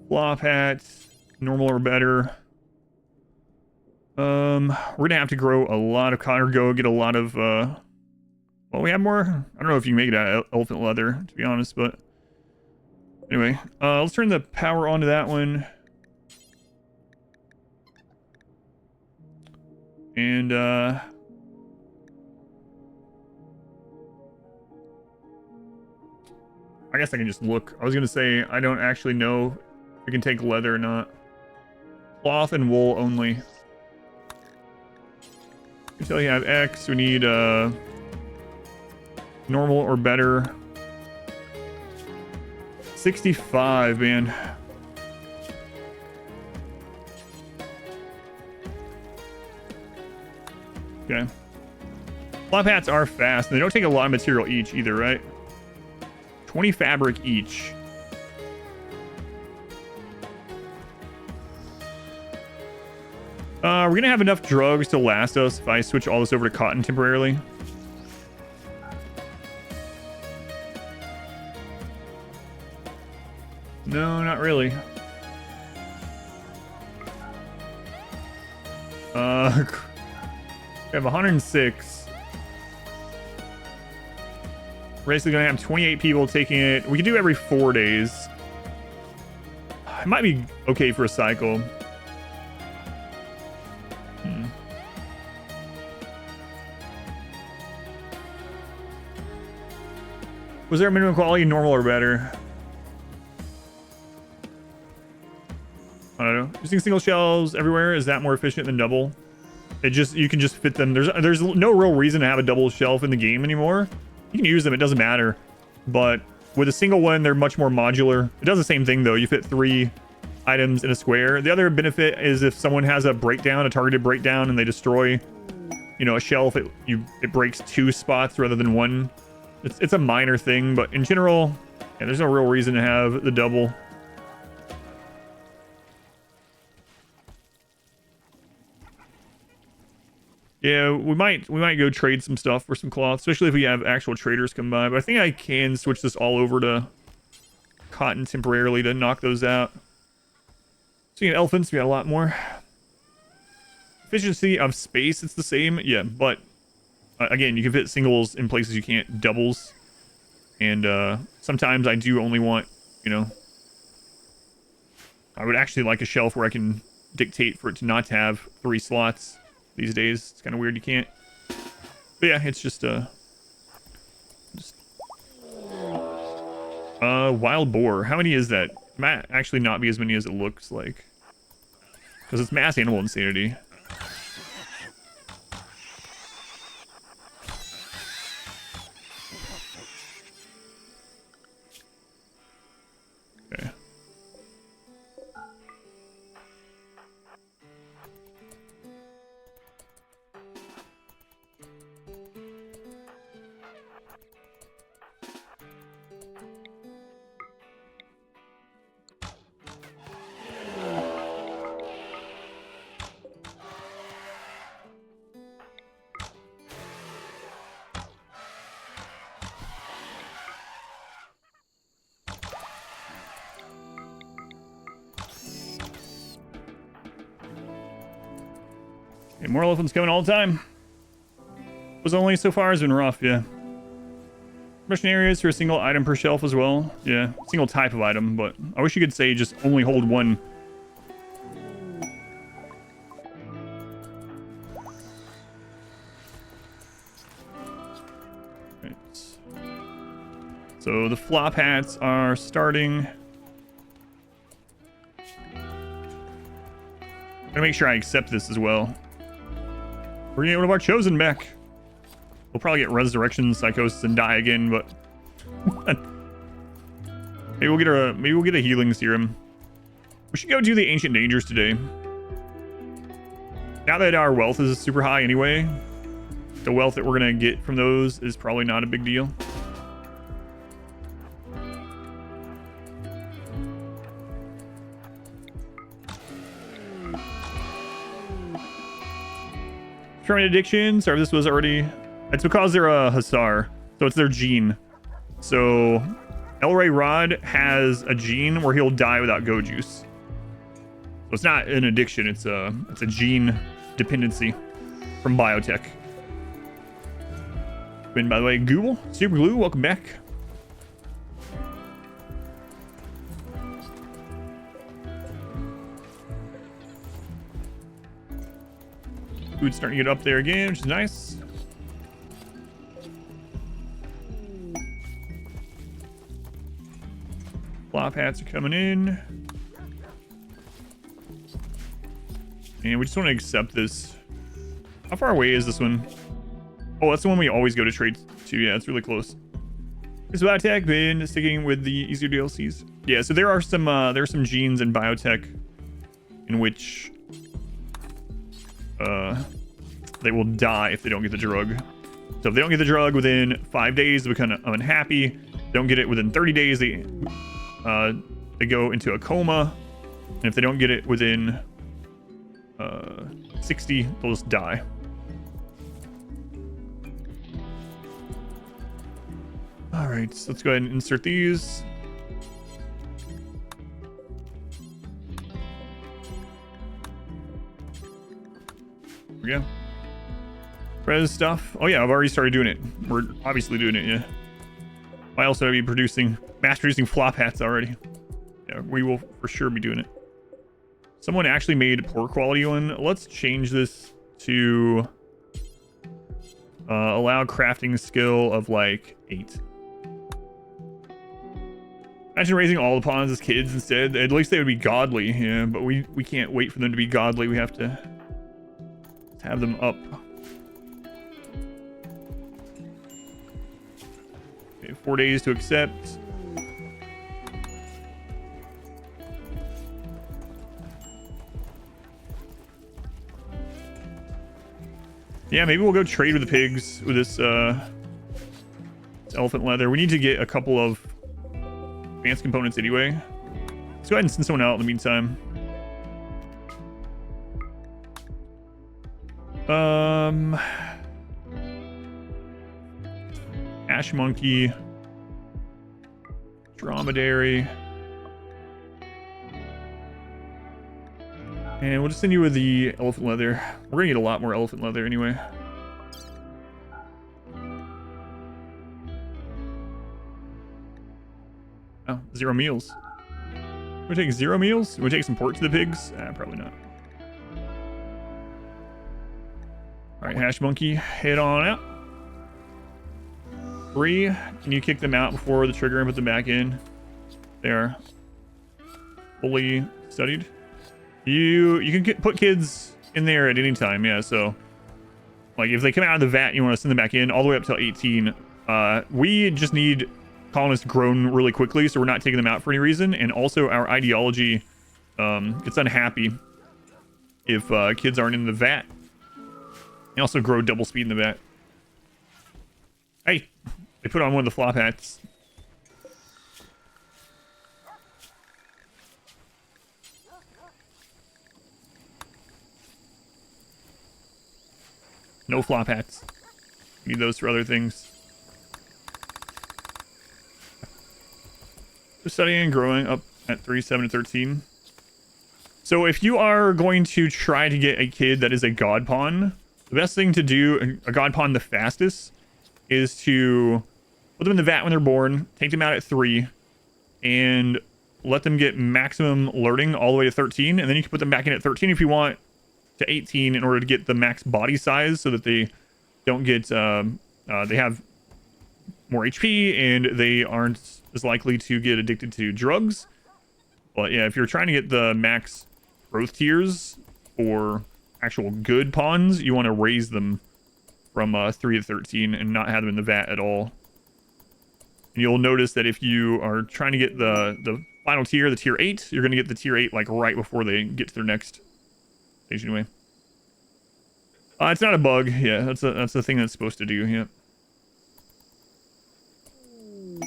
Flop hats, normal or better. We're gonna have to grow a lot of cotton, or go get a lot of well, we have more. I don't know if you can make it out of elephant leather, to be honest, but anyway, let's turn the power on to that one. And I guess I can just look. I was gonna say I don't actually know if we can take leather or not. Cloth and wool only. Until you have X, we need normal or better. 65, man. Okay. Flop hats are fast. They don't take a lot of material each either, right? 20 fabric each. We're gonna have enough drugs to last us if I switch all this over to cotton temporarily. No, not really. We have 106. We're basically gonna have 28 people taking it. We can do every 4 days. It might be okay for a cycle. Was there a minimum quality, normal or better? I don't know. Using single shells everywhere, is that more efficient than double? You can just fit them. There's no real reason to have a double shelf in the game anymore. You can use them, it doesn't matter. But with a single one, they're much more modular. It does the same thing though. You fit 3 items in a square. The other benefit is if someone has a breakdown, a targeted breakdown, and they destroy, you know, a shelf, it breaks 2 spots rather than 1. It's a minor thing, but in general, yeah, there's no real reason to have the double. Yeah, we might go trade some stuff for some cloth, especially if we have actual traders come by. But I think I can switch this all over to cotton temporarily to knock those out. Speaking of elephants, we got a lot more. Efficiency of space, it's the same. Yeah, but again, you can fit singles in places you can't doubles. And sometimes I do only want, you know, I would actually like a shelf where I can dictate for it to not have 3 slots these days. It's kind of weird you can't. But yeah, it's just wild boar. How many is that? Might actually not be as many as it looks like. Because it's mass animal insanity. Okay. Okay, more elephants coming all the time. Was only so far has been rough, yeah. Mission areas for a single item per shelf as well. Yeah, single type of item, but I wish you could say just only hold one. Right. So the flop hats are starting. I'm gonna make sure I accept this as well. We're gonna get one of our chosen back. We'll probably get resurrection, psychosis, and die again, but maybe we'll get a healing serum. We should go do the ancient dangers today. Now that our wealth is super high anyway, the wealth that we're gonna get from those is probably not a big deal. Trying addictions, or this was already. It's because they're a Hussar, so it's their gene. So Elray Rod has a gene where he'll die without go juice. So it's not an addiction, it's a gene dependency from biotech. And by the way, Google, Super Glue, welcome back. Food's starting to get up there again, which is nice. Flop hats are coming in. And we just want to accept this. How far away is this one? Oh, that's the one we always go to trade to. Yeah, it's really close. Is biotech been sticking with the easier DLCs? Yeah, so there are some genes in biotech in which they will die if they don't get the drug. So if they don't get the drug within 5 days, they become unhappy. They don't get it within 30 days, they go into a coma. And if they don't get it within 60, they'll just die. All right, so let's go ahead and insert these. There we go. Res stuff. Oh yeah, I've already started doing it. We're obviously doing it, yeah. I also be mass producing flop hats already. Yeah, we will for sure be doing it. Someone actually made poor quality one. Let's change this to allow crafting skill of like 8. Imagine raising all the pawns as kids instead. At least they would be godly, yeah, but we can't wait for them to be godly. We have to have them up. Okay, 4 days to accept. Yeah, maybe we'll go trade with the pigs with this elephant leather. We need to get a couple of advanced components anyway. Let's go ahead and send someone out in the meantime. Ash monkey, dromedary, and we'll just send you with the elephant leather. We're gonna get a lot more elephant leather anyway. Oh, 0 meals. We take 0 meals? We take some pork to the pigs? Probably not. All right, hash monkey, head on out. 3, can you kick them out before the trigger and put them back in? They are fully studied. You can put kids in there at any time, yeah. So, like, if they come out of the vat, you want to send them back in all the way up till 18. We just need colonists grown really quickly, so we're not taking them out for any reason. And also, our ideology gets unhappy if kids aren't in the vat. And also grow double speed in the vat. Hey, they put on one of the flop hats. No flop hats. Need those for other things. Just studying and growing up at 3, 7, and 13. So if you are going to try to get a kid that is a god pawn, the best thing to do, a god pawn the fastest, is to put them in the vat when they're born, take them out at 3, and let them get maximum alerting all the way to 13, and then you can put them back in at 13 if you want to 18 in order to get the max body size so that they don't get, they have more HP and they aren't as likely to get addicted to drugs. But yeah, if you're trying to get the max growth tiers for actual good pawns, you want to raise them from 3 to 13 and not have them in the vat at all. And you'll notice that if you are trying to get the final tier, the tier 8, you're going to get the tier 8 like right before they get to their next stage anyway. It's not a bug. Yeah, that's the thing that's supposed to do. Yeah.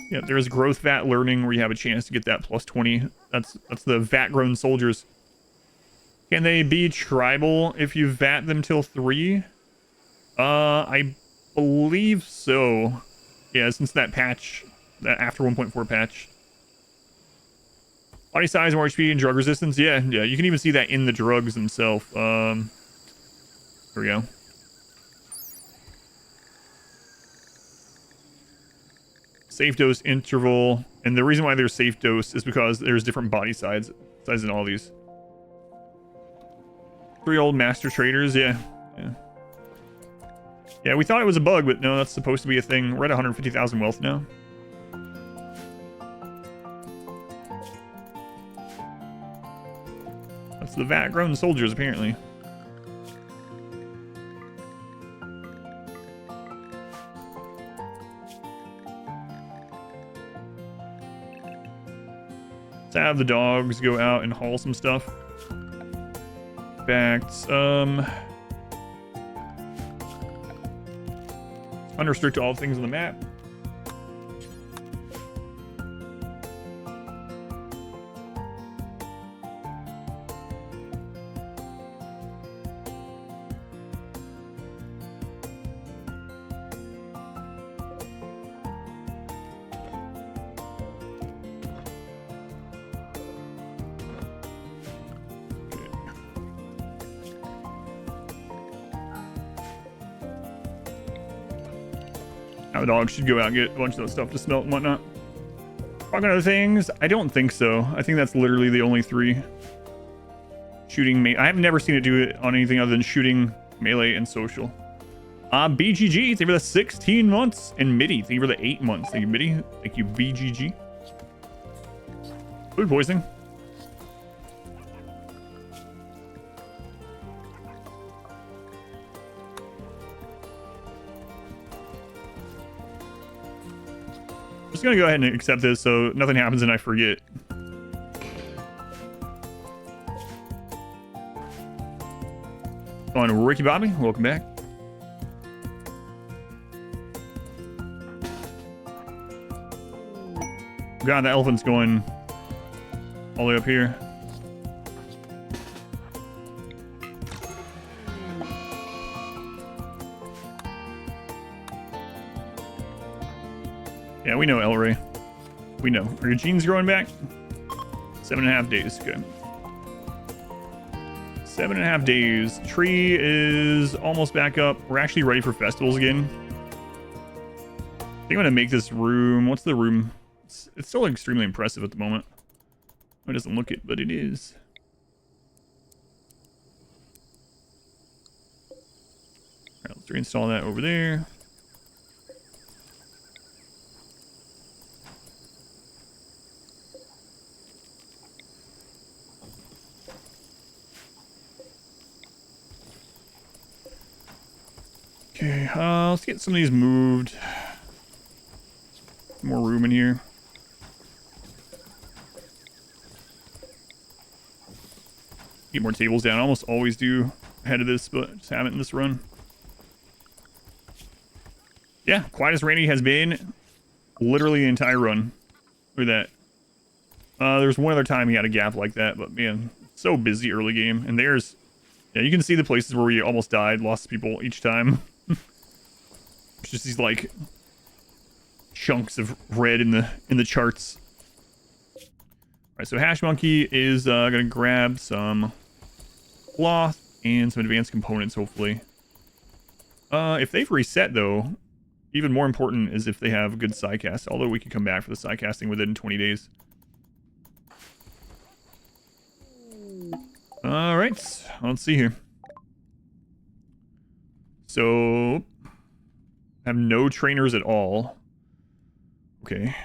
Yeah, there's growth vat learning where you have a chance to get that plus 20. That's the vat grown soldiers. Can they be tribal if you vat them till 3? I believe so. Yeah, since that patch, that after 1.4 patch. Body size, more HP, and drug resistance. Yeah, you can even see that in the drugs themselves. Here we go. Safe dose interval. And the reason why there's safe dose is because there's different body sizes in all these. 3 old master traders, yeah. Yeah, we thought it was a bug, but no, that's supposed to be a thing. We're at 150,000 wealth now. That's the vat-grown soldiers, apparently. Let's have the dogs go out and haul some stuff. Facts. Unrestrict all things on the map. The dog should go out and get a bunch of that stuff to smelt and whatnot. Talking other things, I don't think so. I think that's literally the only 3. Shooting I have never seen it do it on anything other than shooting, melee, and social. BGG, thank you for the 16 months. And Mitty, thank you for the 8 months. Thank you, Mitty. Thank you, BGG. Food poisoning. Just gonna go ahead and accept this so nothing happens and I forget. On Ricky Bobby, welcome back. God, the elephant's going all the way up here. Yeah, we know, Elray. We know. Are your genes growing back? 7.5 days. Good. 7.5 days. Tree is almost back up. We're actually ready for festivals again. I think I'm going to make this room. What's the room? It's still extremely impressive at the moment. It doesn't look it, but it is. All right, let's reinstall that over there. Okay, let's get some of these moved. More room in here. Get more tables down. I almost always do ahead of this, but just haven't in this run. Yeah, quiet as Randy has been literally the entire run. Look at that. There's one other time he had a gap like that, but man, so busy early game. And there's, yeah, you can see the places where we almost died, lost people each time. It's just these like chunks of red in the charts. All right, so Hash Monkey is gonna grab some cloth and some advanced components, hopefully. If they've reset though, even more important is if they have good sidecast, although we can come back for the sidecasting within 20 days. All right, let's see here. So, have no trainers at all. Okay.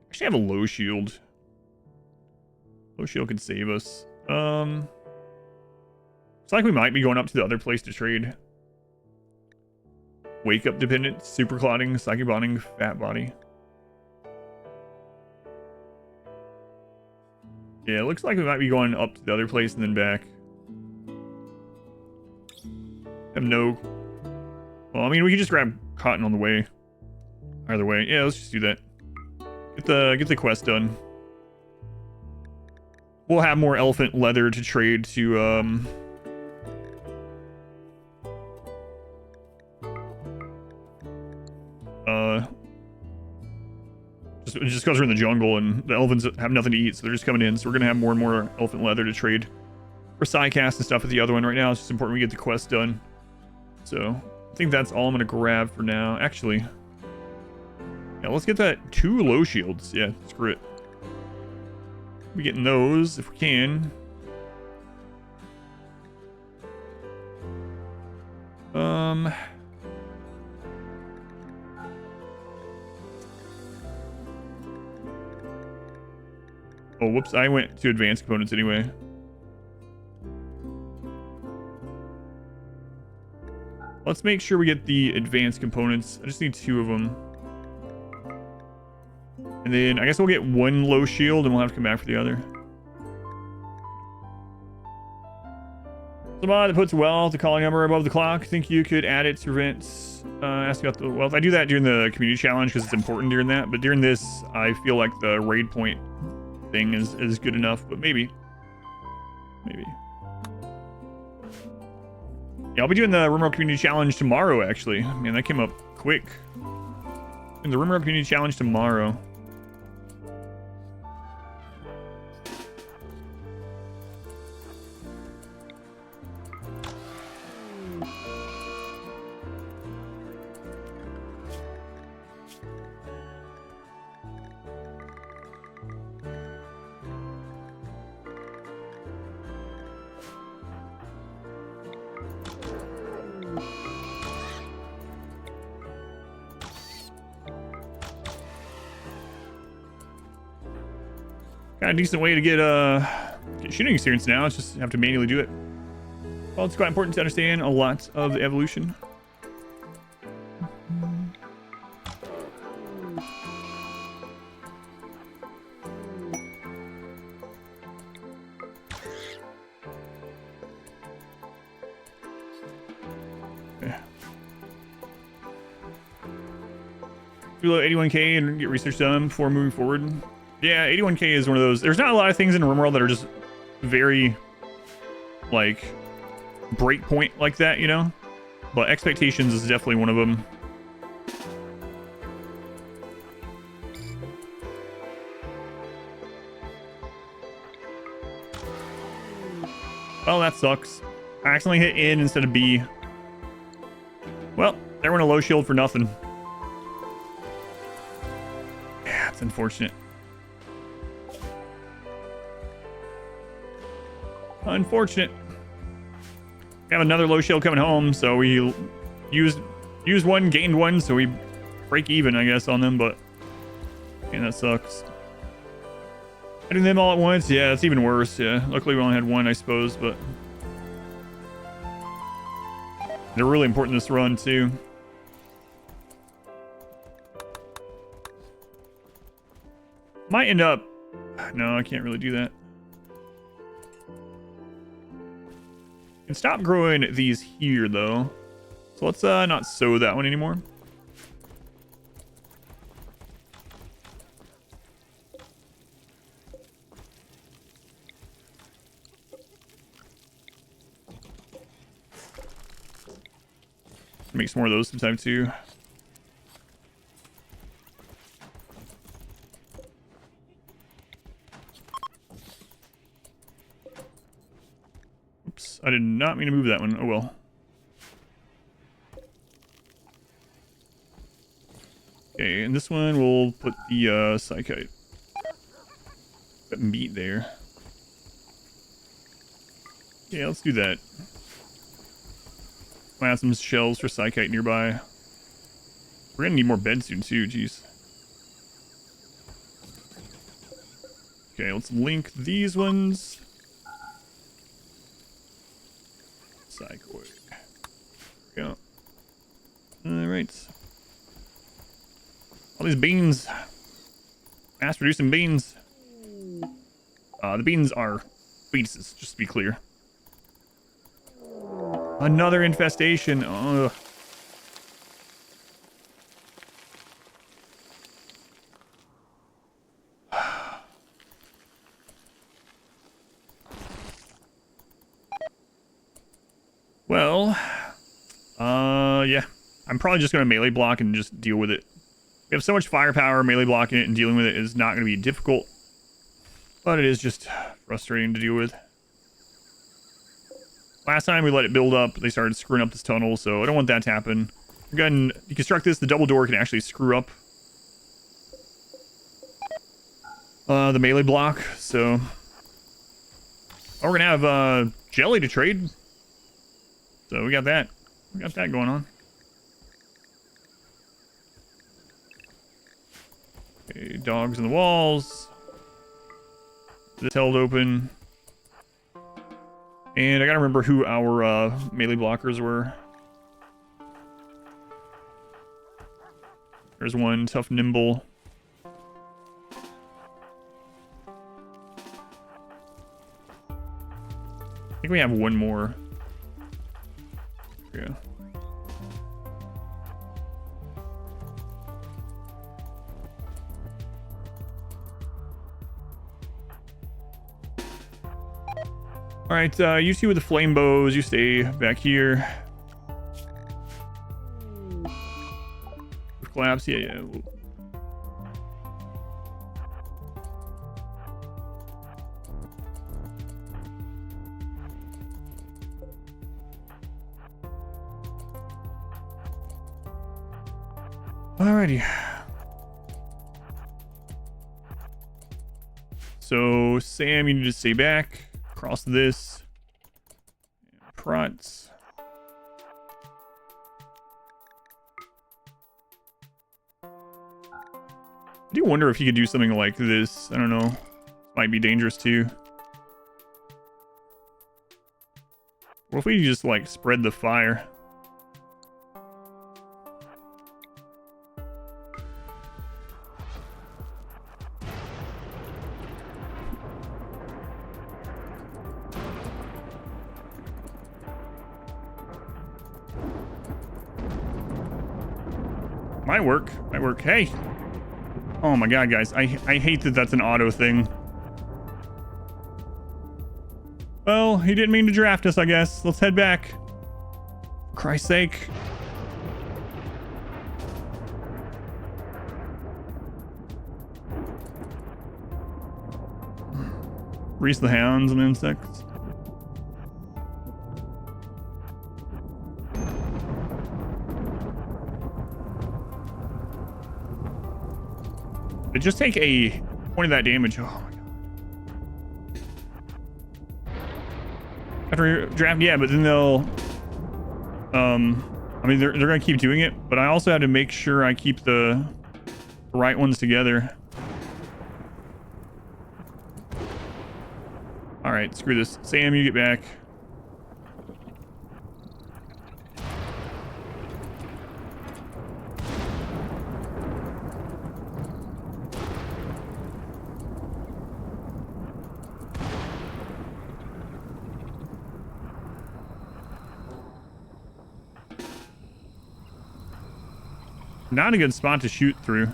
Actually have a low shield. Low shield could save us. It's like we might be going up to the other place to trade. Wake up dependent, super clotting, psychic bonding, fat body. Yeah, it looks like we might be going up to the other place and then back. Have no... Well, I mean, we can just grab cotton on the way. Either way. Yeah, let's just do that. Get the quest done. We'll have more elephant leather to trade to, just because we're in the jungle and the elephants have nothing to eat, so they're just coming in. So we're gonna have more and more elephant leather to trade for sidecast and stuff at the other one. Right now, it's just important we get the quest done. So I think that's all I'm gonna grab for now. Actually, yeah, let's get that 2 low shields. Yeah, screw it. We're getting those if we can. Oh, whoops, I went to advanced components anyway. Let's make sure we get the advanced components. I just need 2 of them. And then I guess we'll get 1 low shield and we'll have to come back for the other. Somebody that puts wealth, the calling number above the clock. Think you could add it to events. Ask about the wealth. I do that during the community challenge because it's important during that. But during this, I feel like the raid point thing is good enough. But maybe. Maybe. Yeah, I'll be doing the RimWorld Community Challenge tomorrow, actually. Man, that came up quick. In the RimWorld Community Challenge tomorrow. Got a decent way to get shooting experience now. It's just have to manually do it. Well, it's quite important to understand a lot of the evolution. Okay. Below 81k and get research done before moving forward. Yeah, 81k is one of those. There's not a lot of things in RimWorld that are just very, like, break point like that, you know? But expectations is definitely one of them. Well, that sucks. I accidentally hit in instead of B. Well, they were in a low shield for nothing. Yeah, it's unfortunate. Unfortunate. We have another low shield coming home, so we used one, gained one, so we break even, I guess, on them, but man, that sucks. Hitting them all at once, yeah, it's even worse. Yeah, luckily we only had one, I suppose, but they're really important this run too. Might end up. No, I can't really do that. Can stop growing these here though, so let's not sow that one anymore. Make some more of those sometime too. Oops, I did not mean to move that one. Oh well. Okay, and this one we'll put the psychite. Put meat there. Yeah, let's do that. Might have some shells for psychite nearby. We're gonna need more beds soon too, jeez. Okay, let's link these ones. Psychoid. There we go. Alright. All these beans. Mass producing beans. The beans are fetuses, just to be clear. Another infestation. Ugh. Well, yeah. I'm probably just going to melee block and just deal with it. We have so much firepower, melee blocking it and dealing with it is not going to be difficult. But it is just frustrating to deal with. Last time we let it build up, they started screwing up this tunnel, so I don't want that to happen. Again, you construct this, the double door can actually screw up the melee block, so... Oh, we're gonna have jelly to trade. So we got that. We got that going on. Okay, dogs in the walls. This held open. And I gotta remember who our melee blockers were. There's one, tough, nimble. I think we have one more. Yeah. All right, you two with the flame bows, you stay back here. Collapse, yeah. Alrighty. So, Sam, you need to stay back. Across this. Prots. I do wonder if you could do something like this. I don't know. Might be dangerous too. What if we just like spread the fire? Might work. Might work. Hey! Oh my god, guys. I hate that that's an auto thing. Well, he didn't mean to draft us, I guess. Let's head back. For Christ's sake. Reese the hounds and insects. They just take a point of that damage. Oh my god. After draft, yeah, but then they'll I mean they're gonna keep doing it, but I also have to make sure I keep the right ones together. All right, screw this. Sam, you get back. Not a good spot to shoot through.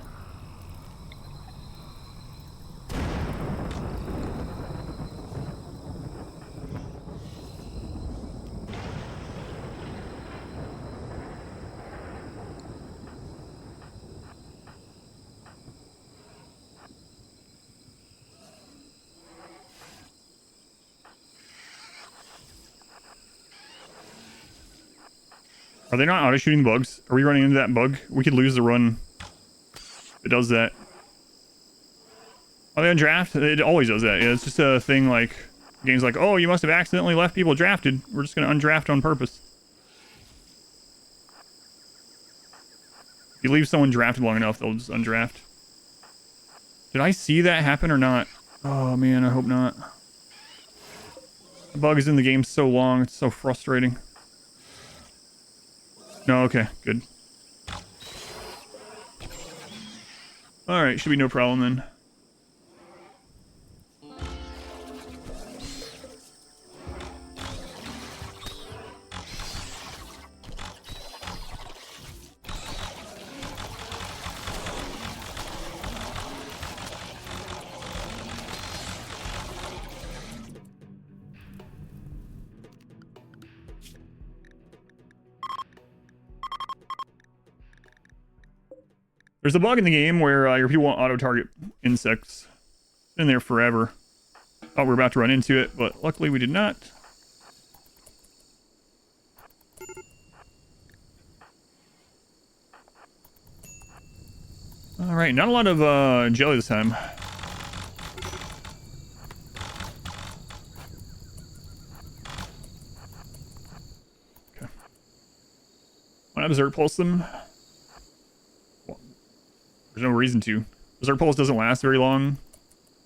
Are they not auto-shooting bugs? Are we running into that bug? We could lose the run. It does that. Are they on draft? It always does that. Yeah, it's just a thing like... Game's like, oh, you must have accidentally left people drafted. We're just going to undraft on purpose. If you leave someone drafted long enough, they'll just undraft. Did I see that happen or not? Oh, man, I hope not. The bug is in the game so long. It's so frustrating. No, okay, good. Alright, should be no problem then. There's a bug in the game where your people won't auto-target insects. It's been there forever. Thought we were about to run into it, but luckily we did not. Alright, not a lot of jelly this time. Okay. Want to Berserk Pulse them? There's no reason to. Berserk Pulse doesn't last very long.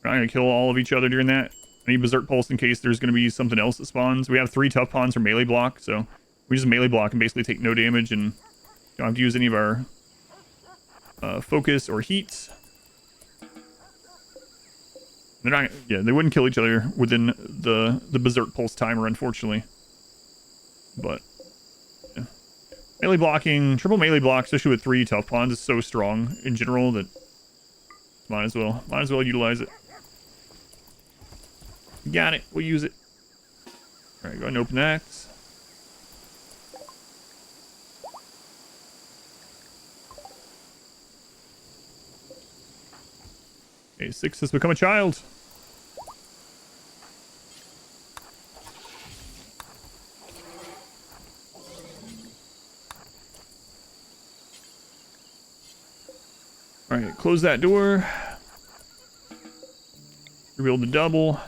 We're not going to kill all of each other during that. I need Berserk Pulse in case there's going to be something else that spawns. We have 3 tough pawns for melee block, so we just melee block and basically take no damage and don't have to use any of our focus or heat. They're not, yeah, they wouldn't kill each other within the Berserk Pulse timer, unfortunately. But yeah. Melee blocking, triple melee block, especially with 3 tough pawns, is so strong in general that might as well utilize it. Got it. We'll use it. All right, go ahead and open that. Okay, 6 has become a child. All right, close that door. Reveal the double.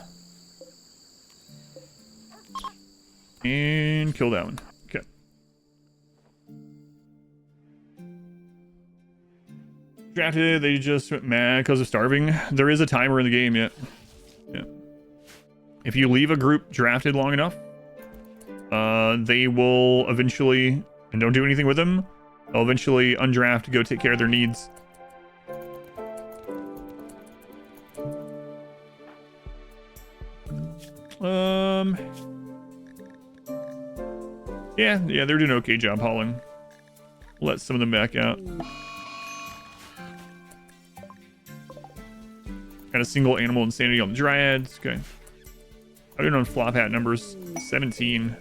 And kill that one. Okay. Drafted, they just went mad because of starving. There is a timer in the game yet. Yeah. If you leave a group drafted long enough, they will eventually, and don't do anything with them, they'll eventually undraft, go take care of their needs. Yeah, they're doing an okay job hauling. We'll let some of them back out. Got a single animal insanity on the dryads. Okay. I don't know flop hat numbers. 17.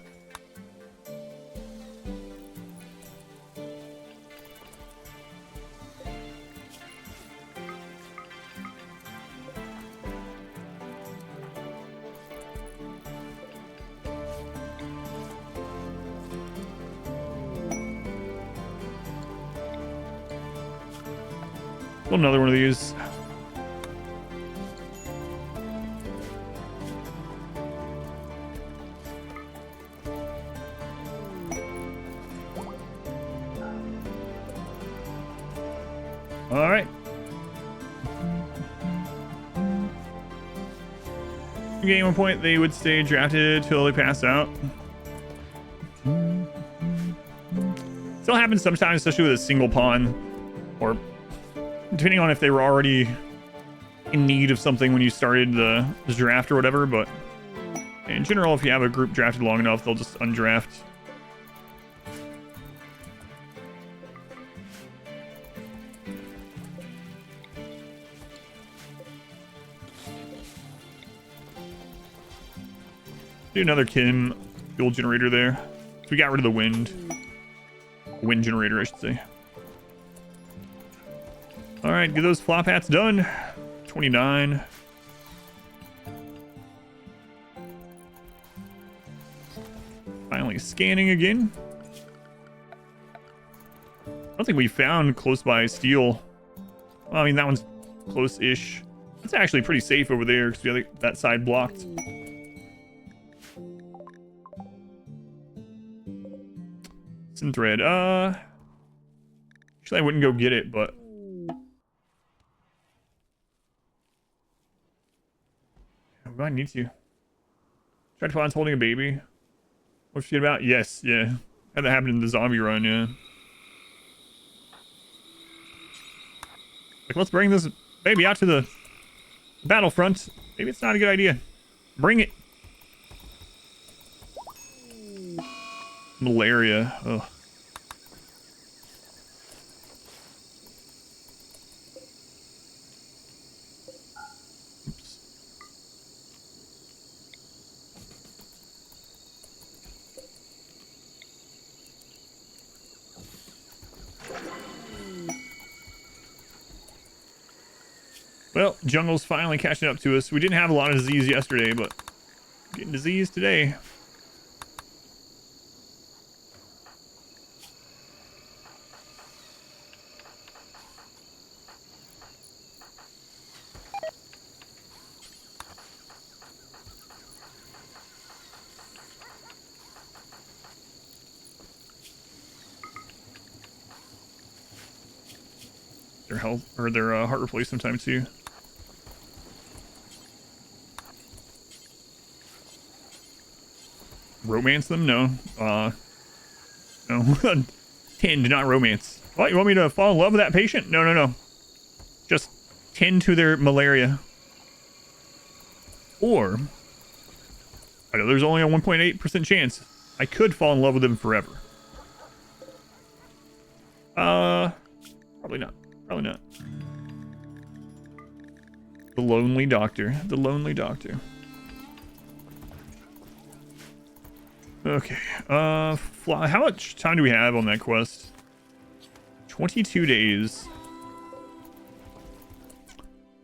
Another one of these. All right. Game one point, they would stay drafted till they pass out. Still happens sometimes, especially with a single pawn, or depending on if they were already in need of something when you started the draft or whatever. But in general, if you have a group drafted long enough, they'll just undraft. Do another Kim fuel generator there. So we got rid of the wind generator, I should say. All right, get those flop hats done. 29. Finally scanning again. I don't think we found close by steel. Well, I mean, that one's close-ish. It's actually pretty safe over there because we have that side blocked. Thread. Actually, I wouldn't go get it, but we might need to. Try to find holding a baby. What's she about? Yes, yeah. Had that happen in the zombie run, yeah. Like, let's bring this baby out to the battlefront. Maybe it's not a good idea. Bring it. Malaria. Ugh. Well, jungle's finally catching up to us. We didn't have a lot of disease yesterday, but getting disease today. Their health or their heart replacement time too. Romance them? No. No. 10, do not romance. What, you want me to fall in love with that patient? No, no, no. Just tend to their malaria. Or, I know there's only a 1.8% chance I could fall in love with them forever. Probably not. Probably not. The lonely doctor. The lonely doctor. Okay. How much time do we have on that quest? 22 days.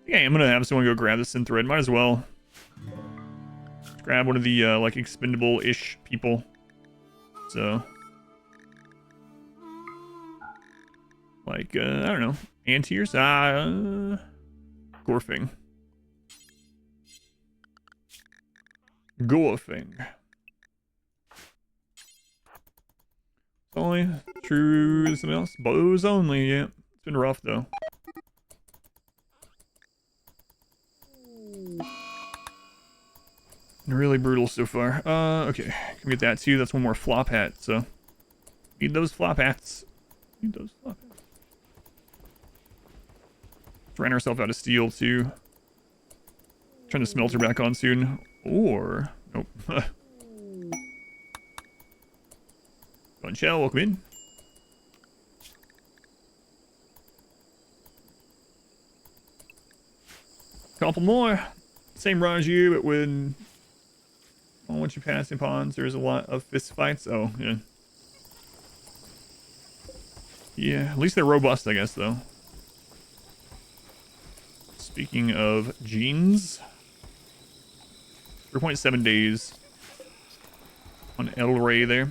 Yeah, I'm gonna have someone go grab the synth thread. Might as well. Let's grab one of the like expendable-ish people. So, like I don't know, anteers. Gorfing. Gorfing. Only true. Something else. Bows only. Yeah, it's been rough though. Really brutal so far. Okay, can get that too. That's one more flop hat. So need those flop hats. Need those flop hats. Let's ran ourselves out of steel too. Turn the smelter back on soon. Or nope. Shell, welcome in. Couple more. Same run as you, but with Oh, once you pass the ponds, there's a lot of fist fights. Oh, yeah. Yeah, at least they're robust, I guess, though. Speaking of genes, 3.7 days on El Rey there.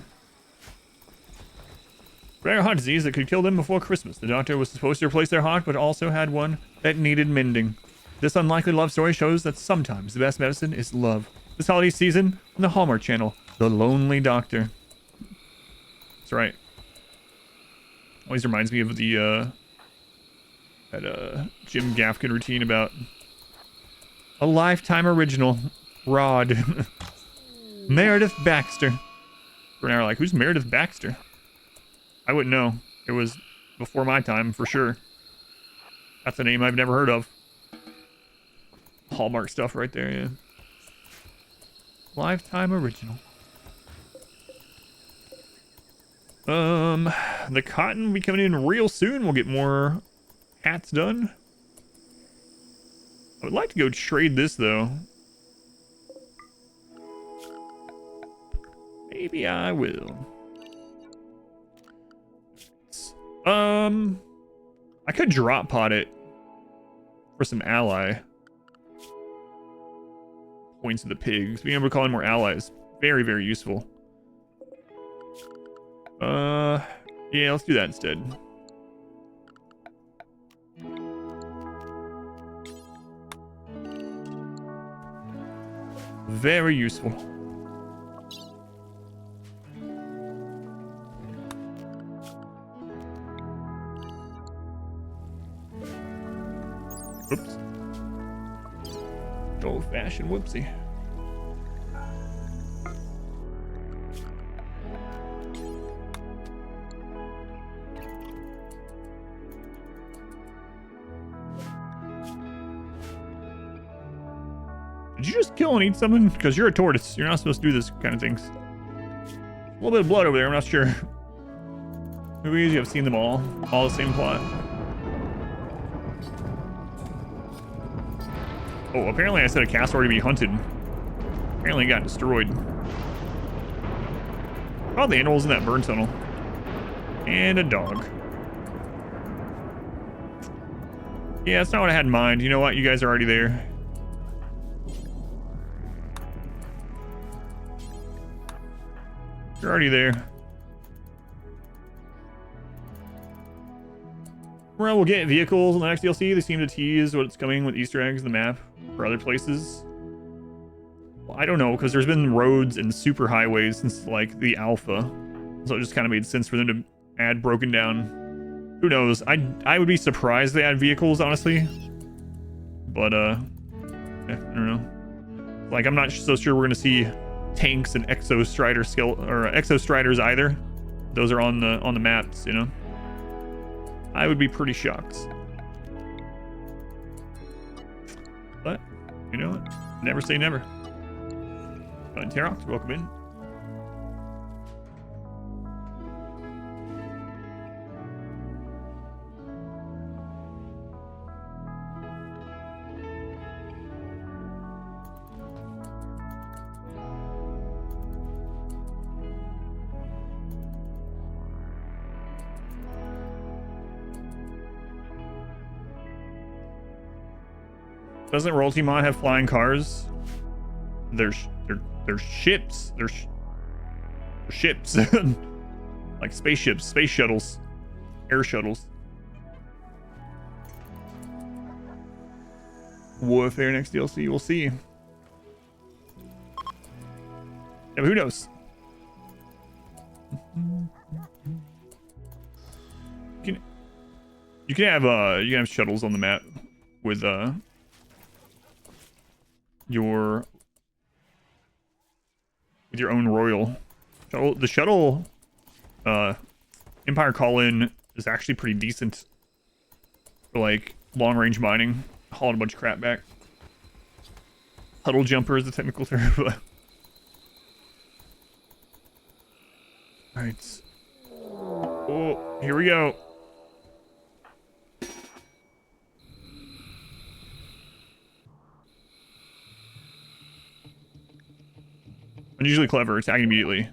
Rare heart disease that could kill them before Christmas. The doctor was supposed to replace their heart, but also had one that needed mending. This unlikely love story shows that sometimes the best medicine is love. This holiday season, on the Hallmark Channel, The Lonely Doctor. That's right. Always reminds me of the that Jim Gaffigan routine about a Lifetime original, Rod. Meredith Baxter. For an hour, like, who's Meredith Baxter? I wouldn't know. It was before my time, for sure. That's a name I've never heard of. Hallmark stuff right there, yeah. Lifetime original. The cotton will be coming in real soon. We'll get more hats done. I would like to go trade this, though. Maybe I will. I could drop pod it for some ally points of the pigs. Being able to call in more allies. Very, very useful. Yeah, let's do that instead. Very useful. Oops. Old-fashioned whoopsie. Did you just kill and eat something? Because you're a tortoise. You're not supposed to do this kind of things. A little bit of blood over there. I'm not sure. Movies, you have seen them all. All the same plot. Oh, apparently I said a castor to be hunted. Apparently it got destroyed. All the animals in that burn tunnel. And a dog. Yeah, that's not what I had in mind. You know what? You guys are already there. You're already there. Well, we'll get vehicles in the next DLC. They seem to tease what's coming with Easter eggs in the map for other places. Well, I don't know, because there's been roads and super highways since, like, the alpha. So it just kind of made sense for them to add broken down. Who knows? I would be surprised they add vehicles, honestly. But, yeah, I don't know. Like, I'm not so sure we're going to see tanks and exostriders either. Those are on the maps, you know. I would be pretty shocked. But you know what? Never say never. Terox, welcome in. Doesn't Royalty Mod have flying cars? They're ships. They're ships. Like spaceships, space shuttles, air shuttles. Warfare next DLC, we'll see. Yeah, but who knows? You can have shuttles on the map with your own royal shuttle. The shuttle Empire call-in is actually pretty decent for like long range mining, hauling a bunch of crap back. Huddle jumper is the technical term. Alright. Oh, here we go. Unusually clever, attacking immediately.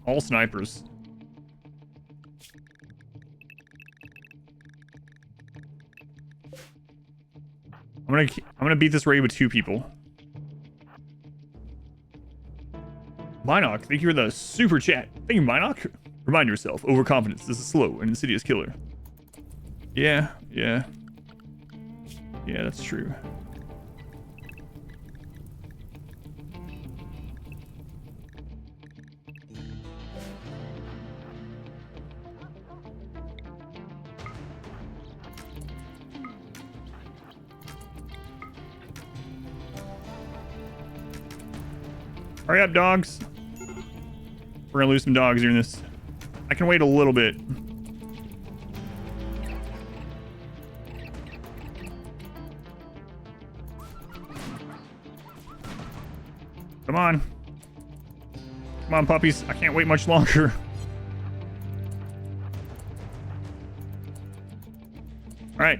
All snipers. I'm gonna beat this raid with 2 people. Minoc, thank you for the super chat. Thank you, Minoc. Remind yourself, overconfidence is a slow and insidious killer. Yeah, that's true. Hurry up, dogs. We're gonna lose some dogs during this. I can wait a little bit. Come on. Come on, puppies. I can't wait much longer. All right.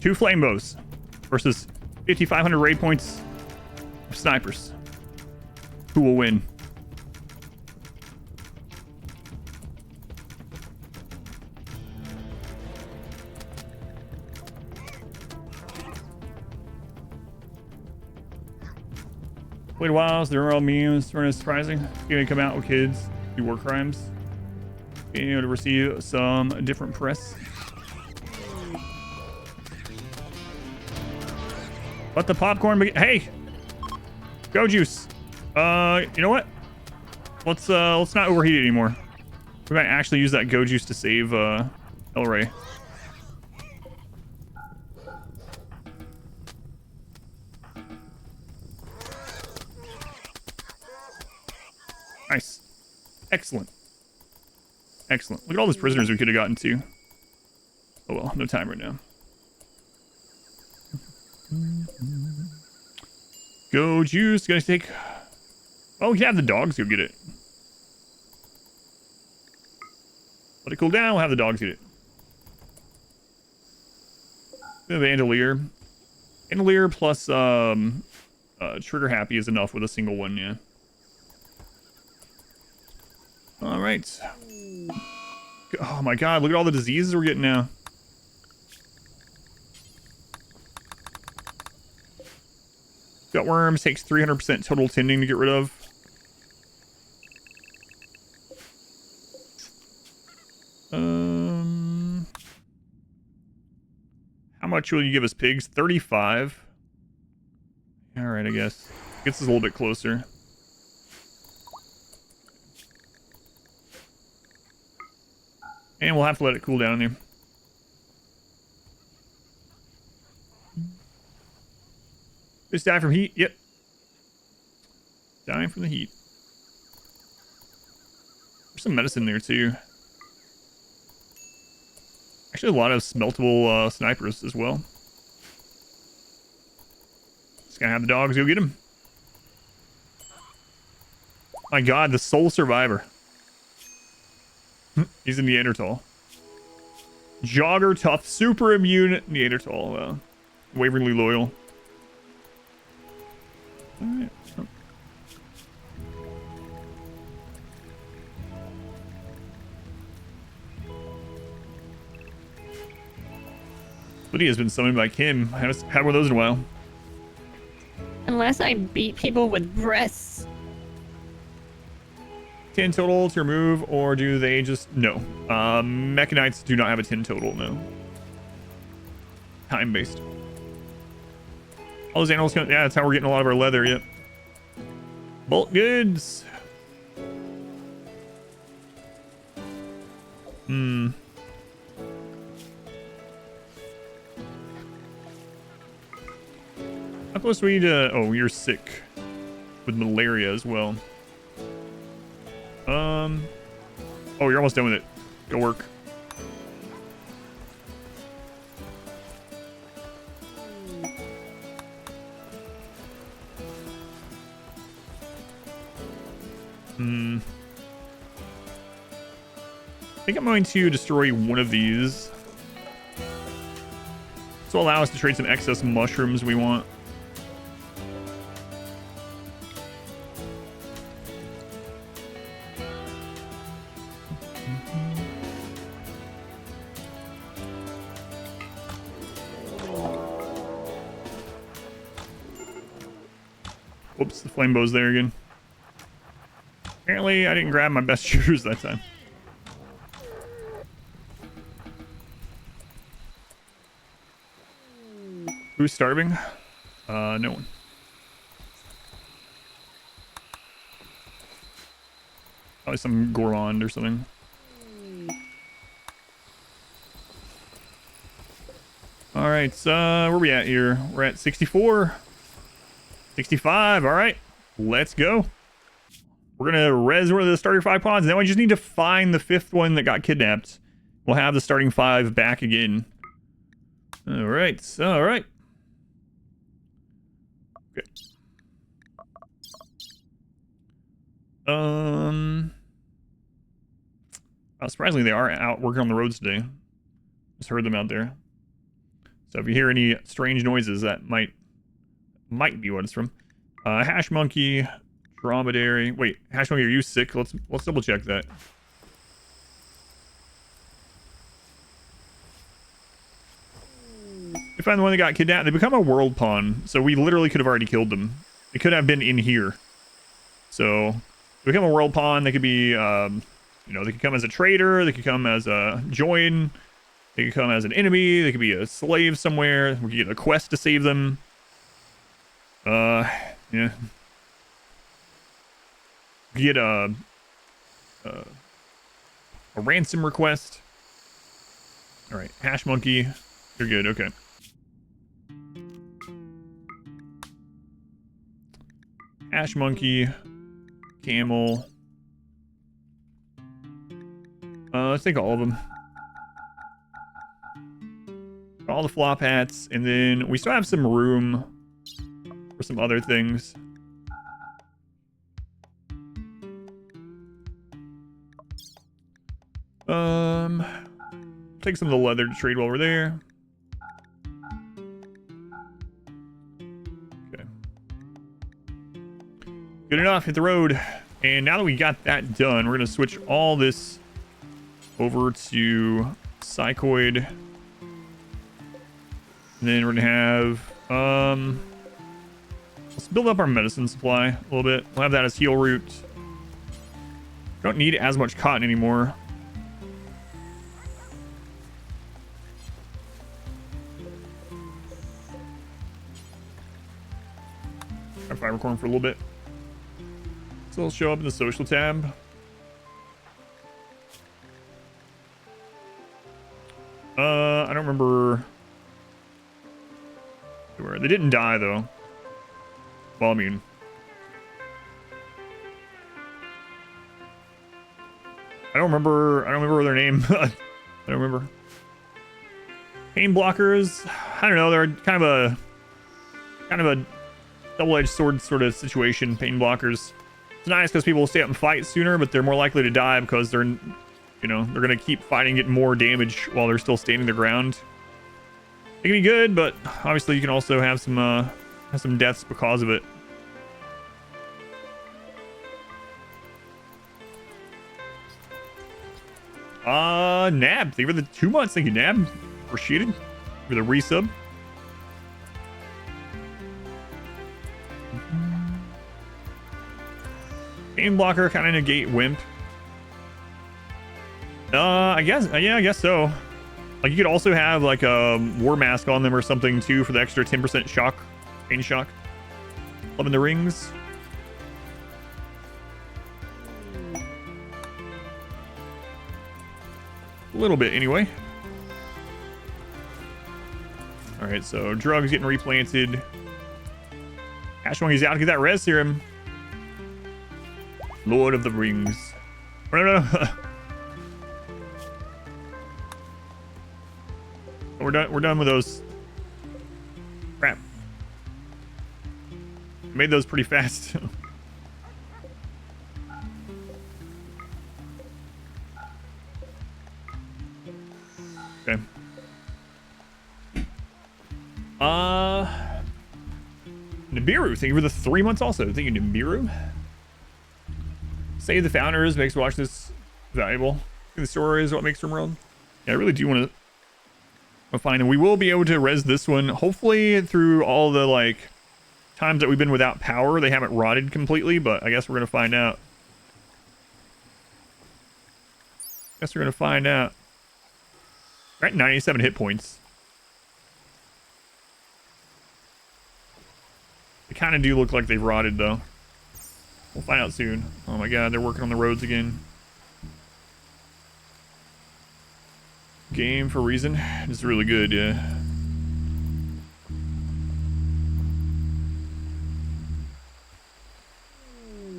Two flame bows versus 5,500 raid points of snipers. Who will win? Wait a while, so there are all memes. We're surprising. It's gonna come out with kids do war crimes. Being able to receive some different press. Let the popcorn be. Hey, go juice. You know what? Let's not overheat it anymore. We might actually use that go juice to save El Rey. Nice. Excellent. Excellent. Look at all those prisoners we could have gotten to. Oh well, no time right now. Go juice. Gonna take. Oh, we can have the dogs go get it. Let it cool down. We'll have the dogs get it. Vandalier. Vandalier plus trigger happy is enough with a single one. Yeah. All right. Oh my God! Look at all the diseases we're getting now. Gutworms takes 300% total tending to get rid of. How much will you give us, pigs? 35. All right, I guess. Gets us a little bit closer. And we'll have to let it cool down here. Just die from heat? Yep. Dying from the heat. There's some medicine there too. Actually, a lot of smeltable snipers as well. Just gonna have the dogs go get him. My God, the sole survivor. He's a Neanderthal. Jogger, tough, super immune Neanderthal. Waveringly loyal. Alright. Oh. Lydia's been summoned by Kim. I haven't had one of those in a while. Unless I beat people with breasts. 10 total to remove, or do they just... No. Mechanites do not have a 10 total, no. Time-based. All those animals... Yeah, that's how we're getting a lot of our leather, yep. Bulk goods. How close are we to... Oh, you're sick. With malaria as well. Oh, you're almost done with it. Go work. I think I'm going to destroy one of these. This will allow us to trade some excess mushrooms we want. Whoops, the flame bow's there again. Apparently, I didn't grab my best shooters that time. Who's starving? No one. Probably some gourmand or something. All right, where are we at here? We're at 64. 65, all right. Let's go. We're gonna res one of the starting 5 pods, and then we just need to find the 5th one that got kidnapped. We'll have the starting 5 back again. All right, all right. Okay. Surprisingly, they are out working on the roads today. Just heard them out there. So if you hear any strange noises, that might be what it's from. Hash monkey, dromedary. Wait, hash monkey, are you sick? Let's double check that. We find the one that got kidnapped. They become a world pawn, so we literally could have already killed them. It could have been in here. So they become a world pawn. They could be, you know, they could come as a trader. They could come as a join. They could come as an enemy. They could be a slave somewhere. We could get a quest to save them. Yeah. We could get a ransom request. All right, hash monkey. You're good. Okay. Hash monkey, camel. Let's take all of them. All the flop hats, and then we still have some room for some other things. Take some of the leather to trade while we're there. Okay. Good enough, hit the road. And now that we got that done, we're gonna switch all this over to psychoid. And then we're gonna have, let's build up our medicine supply a little bit. We'll have that as heal root. Don't need as much cotton anymore. Our fiber corn for a little bit. So it'll show up in the social tab. I don't remember where they didn't die though. Well, I mean, I don't remember their name. I don't remember. Pain blockers. I don't know. They're kind of a double-edged sword sort of situation. Pain blockers. It's nice because people will stay up and fight sooner, but they're more likely to die because they're, you know, they're gonna keep fighting, get more damage while they're still standing their ground. It can be good, but obviously you can also have some deaths because of it. Nab, thank you for the 2 months. Thank you, Nab. Appreciate it. For the resub. Pain blocker, kind of negate wimp. I guess, yeah, I guess so. Like, you could also have like a war mask on them or something too for the extra 10% shock, pain shock. Club in the rings. A little bit anyway. All right, so drugs getting replanted. Hash monkey's out to get that res serum. Lord of the Rings. No, no, no. We're done with those. Crap. Made those pretty fast. Okay. Nibiru, thank you for the 3 months also. Thank you, Nibiru. Save the founders, makes watch this valuable. The story is what makes RimWorld. Yeah, I really do want to find, and we will be able to res this one, hopefully through all the, like, times that we've been without power. They haven't rotted completely, but I guess we're going to find out. Guess we're going to find out. We're at 97 hit points. They kind of do look like they've rotted, though. We'll find out soon. Oh my god, they're working on the roads again. Game for a reason. It's really good, yeah.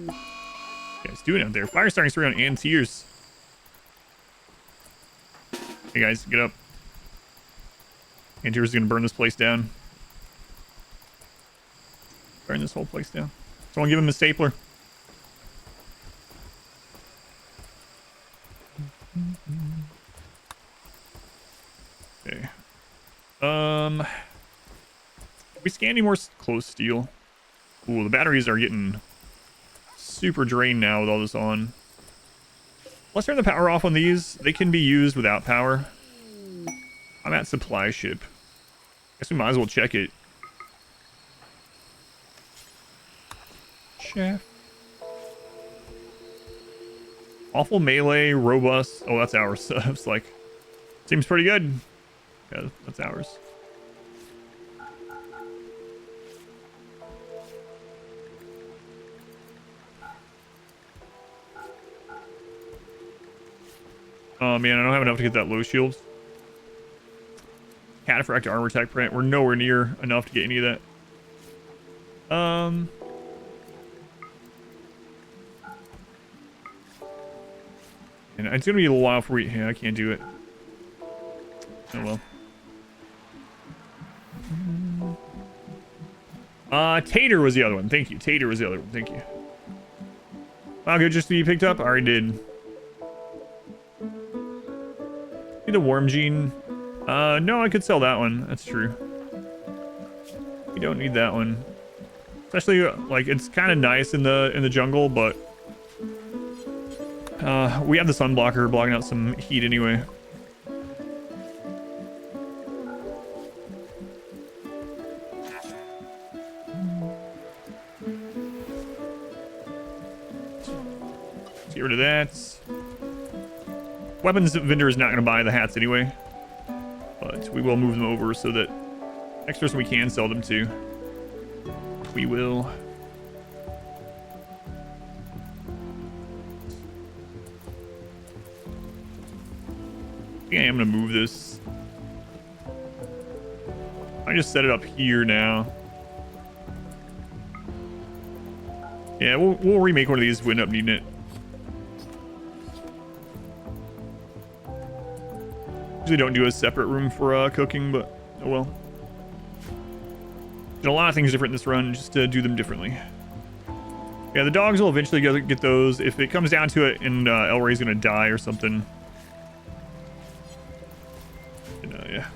Yeah, it's doing out there. Fire starting to on and tears. Hey guys, get up. Anteater's gonna burn this place down. Burn this whole place down. Someone give him a stapler. Okay. We scan any more close steel? Ooh, the batteries are getting super drained now with all this on. Let's turn the power off on these. They can be used without power. I'm at supply ship. Guess we might as well check it. Chef. Awful melee, robust. Oh, that's ours. It's like, seems pretty good. Yeah, that's ours. Oh man, I don't have enough to get that low shield. Cataphract armor tech print. We're nowhere near enough to get any of that. And it's gonna be a little while before we. Yeah, I can't do it. Oh well. Tater was the other one. Thank you. Tater was the other one. Thank you. Wow, good just to be picked up. I already did. The worm gene. No, I could sell that one. That's true. We don't need that one. Especially like it's kind of nice in the jungle, but we have the sun blocker blocking out some heat anyway. Let's get rid of that. Weapons vendor is not going to buy the hats anyway, but we will move them over so that next person we can sell them to, we will. I think I am going to move this. I just set it up here now. Yeah, we'll remake one of these if we end up needing it. Usually don't do a separate room for cooking, but oh well. Did a lot of things different in this run, just to do them differently. Yeah, the dogs will eventually get those. If it comes down to it and El Rey's gonna die or something. And, yeah.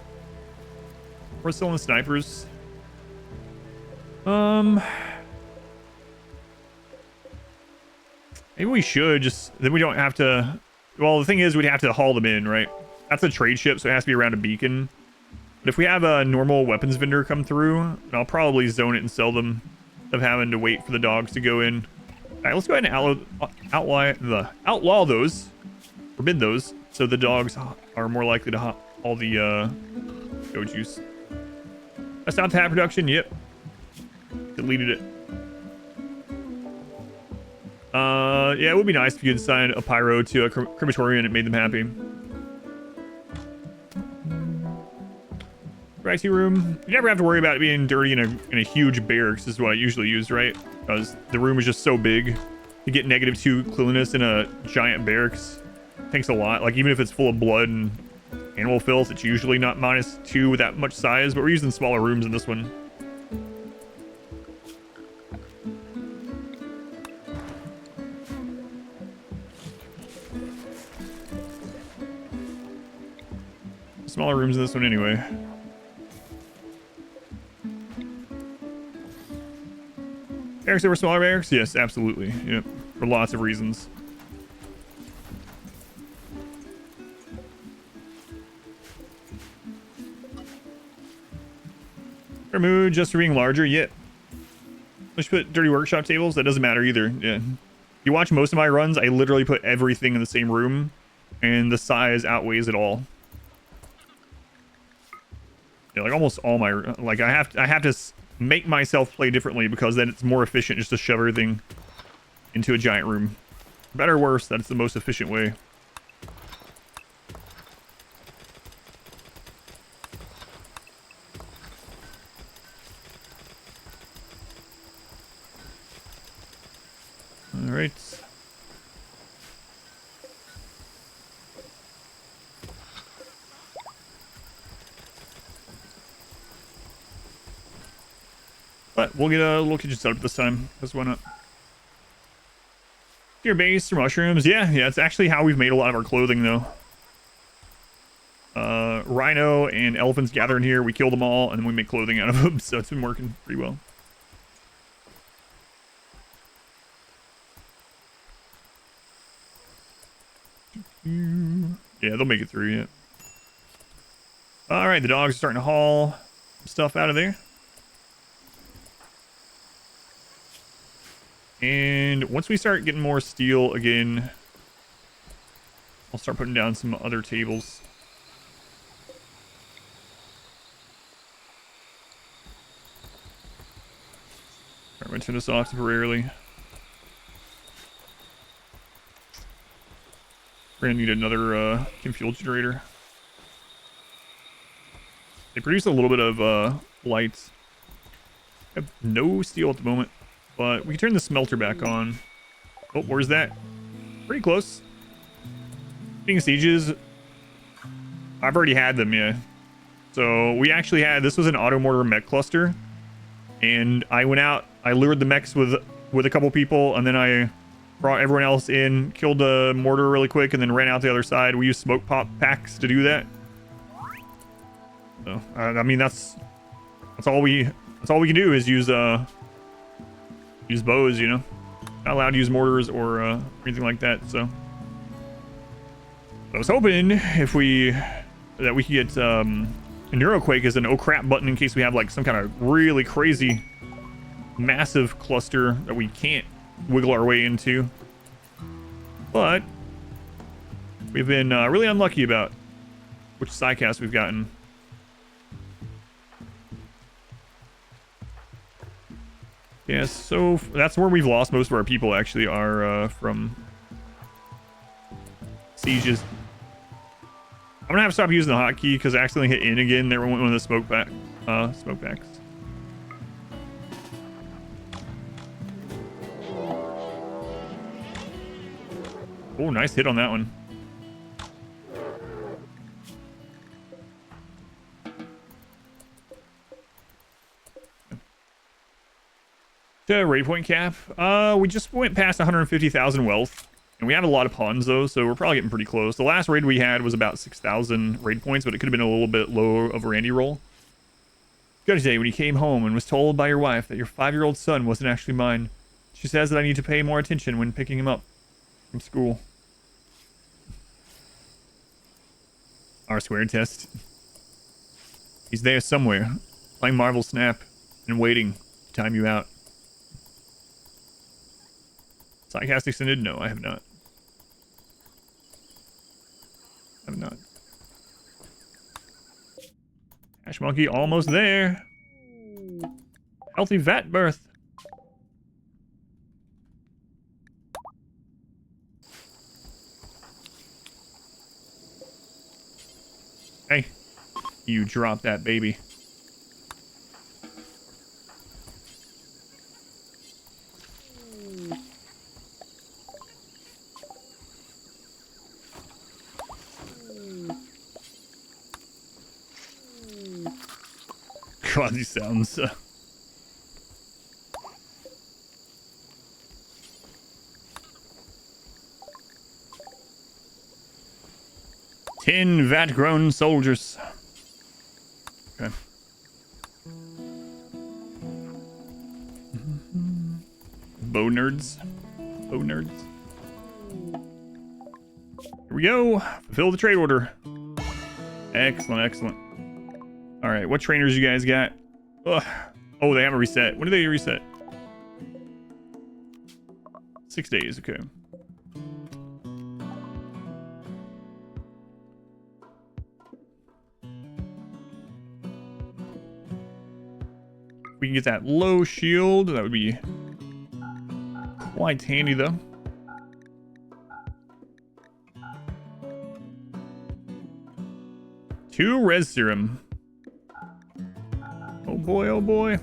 We're still in the snipers. Maybe we should just, then we don't have to, well, the thing is we'd have to haul them in, right? That's a trade ship, so it has to be around a beacon. But if we have a normal weapons vendor come through, I'll probably zone it and sell them of having to wait for the dogs to go in. All right, let's go ahead and outlaw those, forbid those, so the dogs are more likely to haul the go juice. That's not the hat production. Yep, deleted it. Yeah, it would be nice if you could assign a pyro to a crematorium and it made them happy. Rexy room. You never have to worry about it being dirty in a huge barracks. This is what I usually use, right? Because the room is just so big. to get -2 cleanliness in a giant barracks takes a lot. Like, even if it's full of blood and animal filth, it's usually not -2 with that much size, but we're using smaller rooms in this one. Smaller rooms in this one anyway. Barracks over smaller barracks? Yes, absolutely. Yep. For lots of reasons. Remove just for being larger? Yep. Let's put dirty workshop tables. That doesn't matter either. Yeah. You watch most of my runs, I literally put everything in the same room, and the size outweighs it all. Yeah, like almost all my, like I have to make myself play differently because then it's more efficient just to shove everything into a giant room. Better or worse, that's the most efficient way. All right. But we'll get a little kitchen set up this time, because why not? Your base for mushrooms. Yeah, it's actually how we've made a lot of our clothing, though. Rhino and elephants gather in here. We kill them all, and then we make clothing out of them, so it's been working pretty well. Yeah, they'll make it through, yeah. Alright, the dogs are starting to haul stuff out of there. And once we start getting more steel again, I'll start putting down some other tables. I'm going to turn this off temporarily. We're going to need another chem fuel generator. They produce a little bit of light. I have no steel at the moment, but we can turn the smelter back on. Oh, where's that? Pretty close. Being sieges, I've already had them, yeah. So we actually had, this was an auto mortar mech cluster, and I went out, I lured the mechs with a couple people, and then I brought everyone else in, killed the mortar really quick, and then ran out the other side. We used smoke pop packs to do that. So I mean, that's all we can do is use bows, you know. Not allowed to use mortars or anything like that. So I was hoping that we could get a Neuroquake as an oh crap button in case we have like some kind of really crazy massive cluster that we can't wiggle our way into. But we've been really unlucky about which sidecast we've gotten. Yeah, so that's where we've lost most of our people, actually, are from sieges. I'm gonna have to stop using the hotkey because I accidentally hit in again. There went one of the smoke packs. Oh, nice hit on that one. The raid point cap. We just went past 150,000 wealth, and we have a lot of pawns though, so we're probably getting pretty close. The last raid we had was about 6,000 raid points, but it could have been a little bit lower of a Randy roll. The other day when you came home and was told by your wife that your 5-year-old son wasn't actually mine, she says that I need to pay more attention when picking him up from school. R squared test. He's there somewhere, playing Marvel Snap and waiting to time you out. Sidecast extended? No, I have not. Ash Monkey almost there. Healthy vat birth. Hey, you drop that baby. quasi sounds. 10 vat-grown soldiers. Okay. Bow nerds. Bow nerds. Here we go. Fulfill the trade order. Excellent, excellent. All right, what trainers you guys got? Ugh. Oh, they haven't reset. When do they reset? 6 days, okay. We can get that low shield. That would be quite handy, though. Two res serum. Oh boy, oh boy.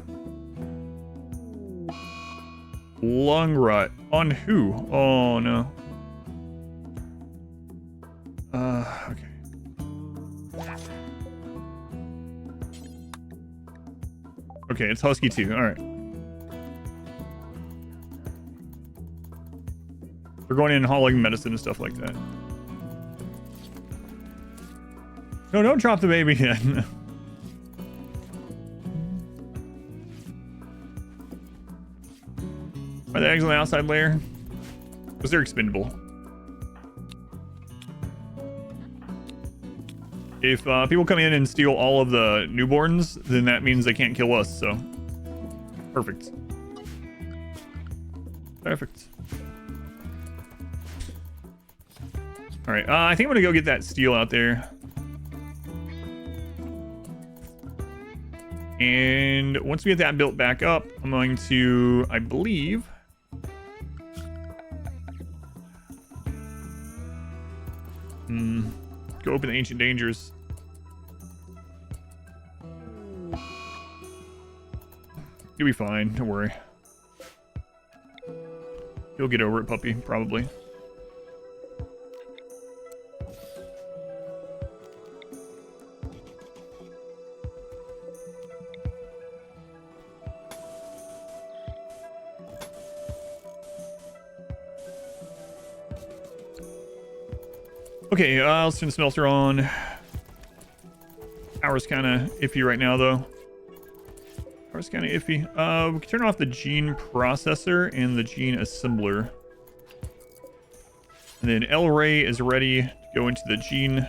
Lung rot. On who? Oh no. Okay. Okay, it's Husky too. Alright. We're going in and hauling medicine and stuff like that. No, don't drop the baby yet. Are the eggs on the outside layer? Was they're expendable. If people come in and steal all of the newborns, then that means they can't kill us, so. Perfect. Perfect. Alright, I think I'm gonna go get that steel out there. And once we get that built back up, I'm going to, I believe... go open the Ancient Dangers. You'll be fine, don't worry. You'll get over it, puppy, probably. Okay, let's turn the smelter on. Power's kind of iffy right now, though. Power's kind of iffy. We can turn off the gene processor and the gene assembler. And then L-Ray is ready to go into the gene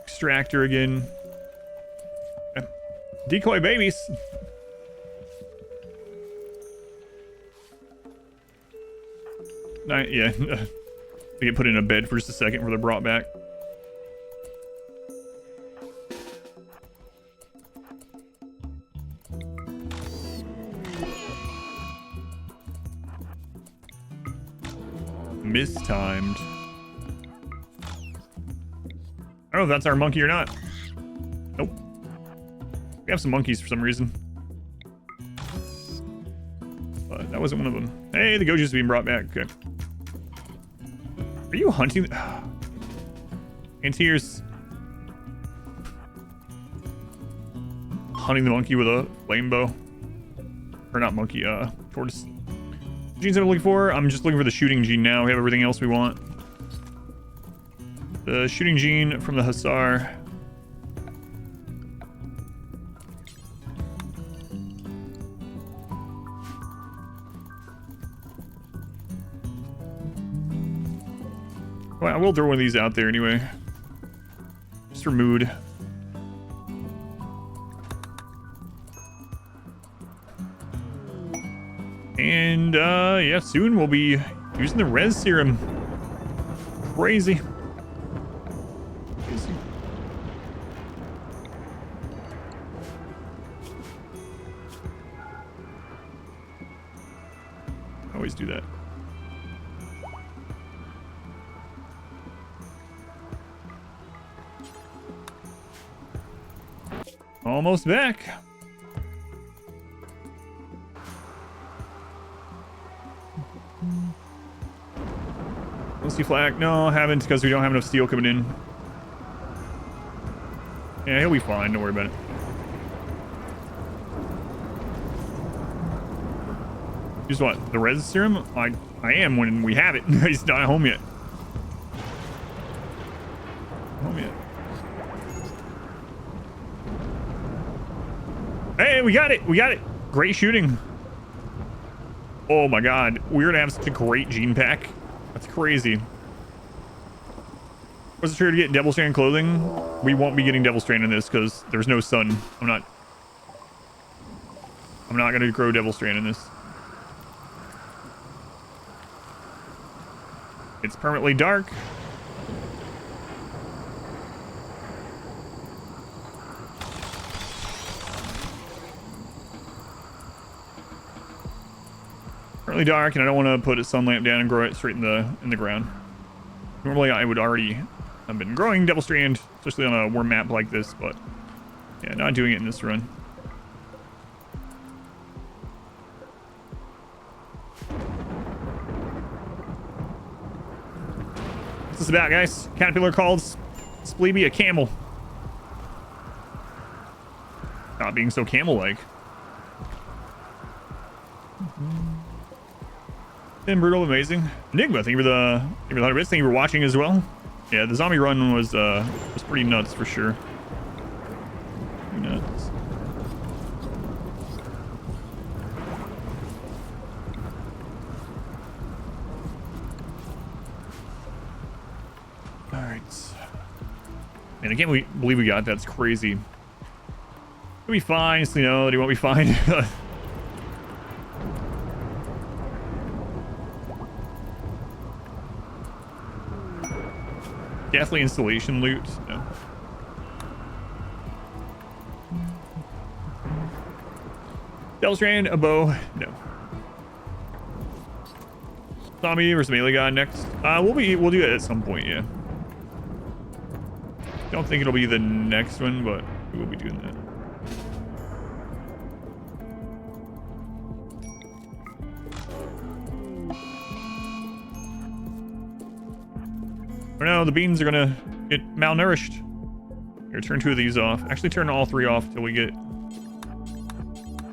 extractor again. Okay. Decoy babies. Yeah. They get put in a bed for just a second before they're brought back. Mistimed. I don't know if that's our monkey or not. Nope. We have some monkeys for some reason. But that wasn't one of them. Hey, the Goju's being brought back. Okay. Are you hunting? Antiers. Hunting the monkey with a flame bow. Or not monkey, tortoise. Genes I'm looking for. I'm just looking for the shooting gene now. We have everything else we want. The shooting gene from the Hussar. Well, I will throw one of these out there anyway. Just for mood. And, yeah, soon we'll be using the res serum. Crazy. Crazy. Always do that. Almost back. Let's see flak. No, I haven't because we don't have enough steel coming in. Yeah, he'll be fine. Don't worry about it. Use what? The res serum? I am when we have it. He's not home yet. Home yet. Hey, we got it. We got it. Great shooting. Oh my god. We're gonna have such a great gene pack. That's crazy. Was it true to get Devil Strand clothing? We won't be getting Devil Strand in this because there's no sun. I'm not gonna grow Devil Strand in this. It's permanently dark. Really dark, and I don't want to put a sun lamp down and grow it straight in the ground. Normally I would already have been growing Devil Strand, especially on a worm map like this, but yeah, not doing it in this run. What's this about, guys? Caterpillar calls Spleeby a camel. Not being so camel-like. And brutal, amazing. Enigma, thank you for the 100 bits. Thank you for watching as well. Yeah, the zombie run was pretty nuts for sure. Pretty nuts. All right. Man, I can't believe we got that. That's crazy. It'll be fine, so, you know, it won't be fine. Definitely installation loot. No. Devil Strand, a bow. No. Zombie versus melee guy next. We'll do it at some point, yeah. Don't think it'll be the next one, but we will be doing that. For now, the beans are gonna get malnourished. Here, turn 2 of these off. Actually, turn all 3 off till we get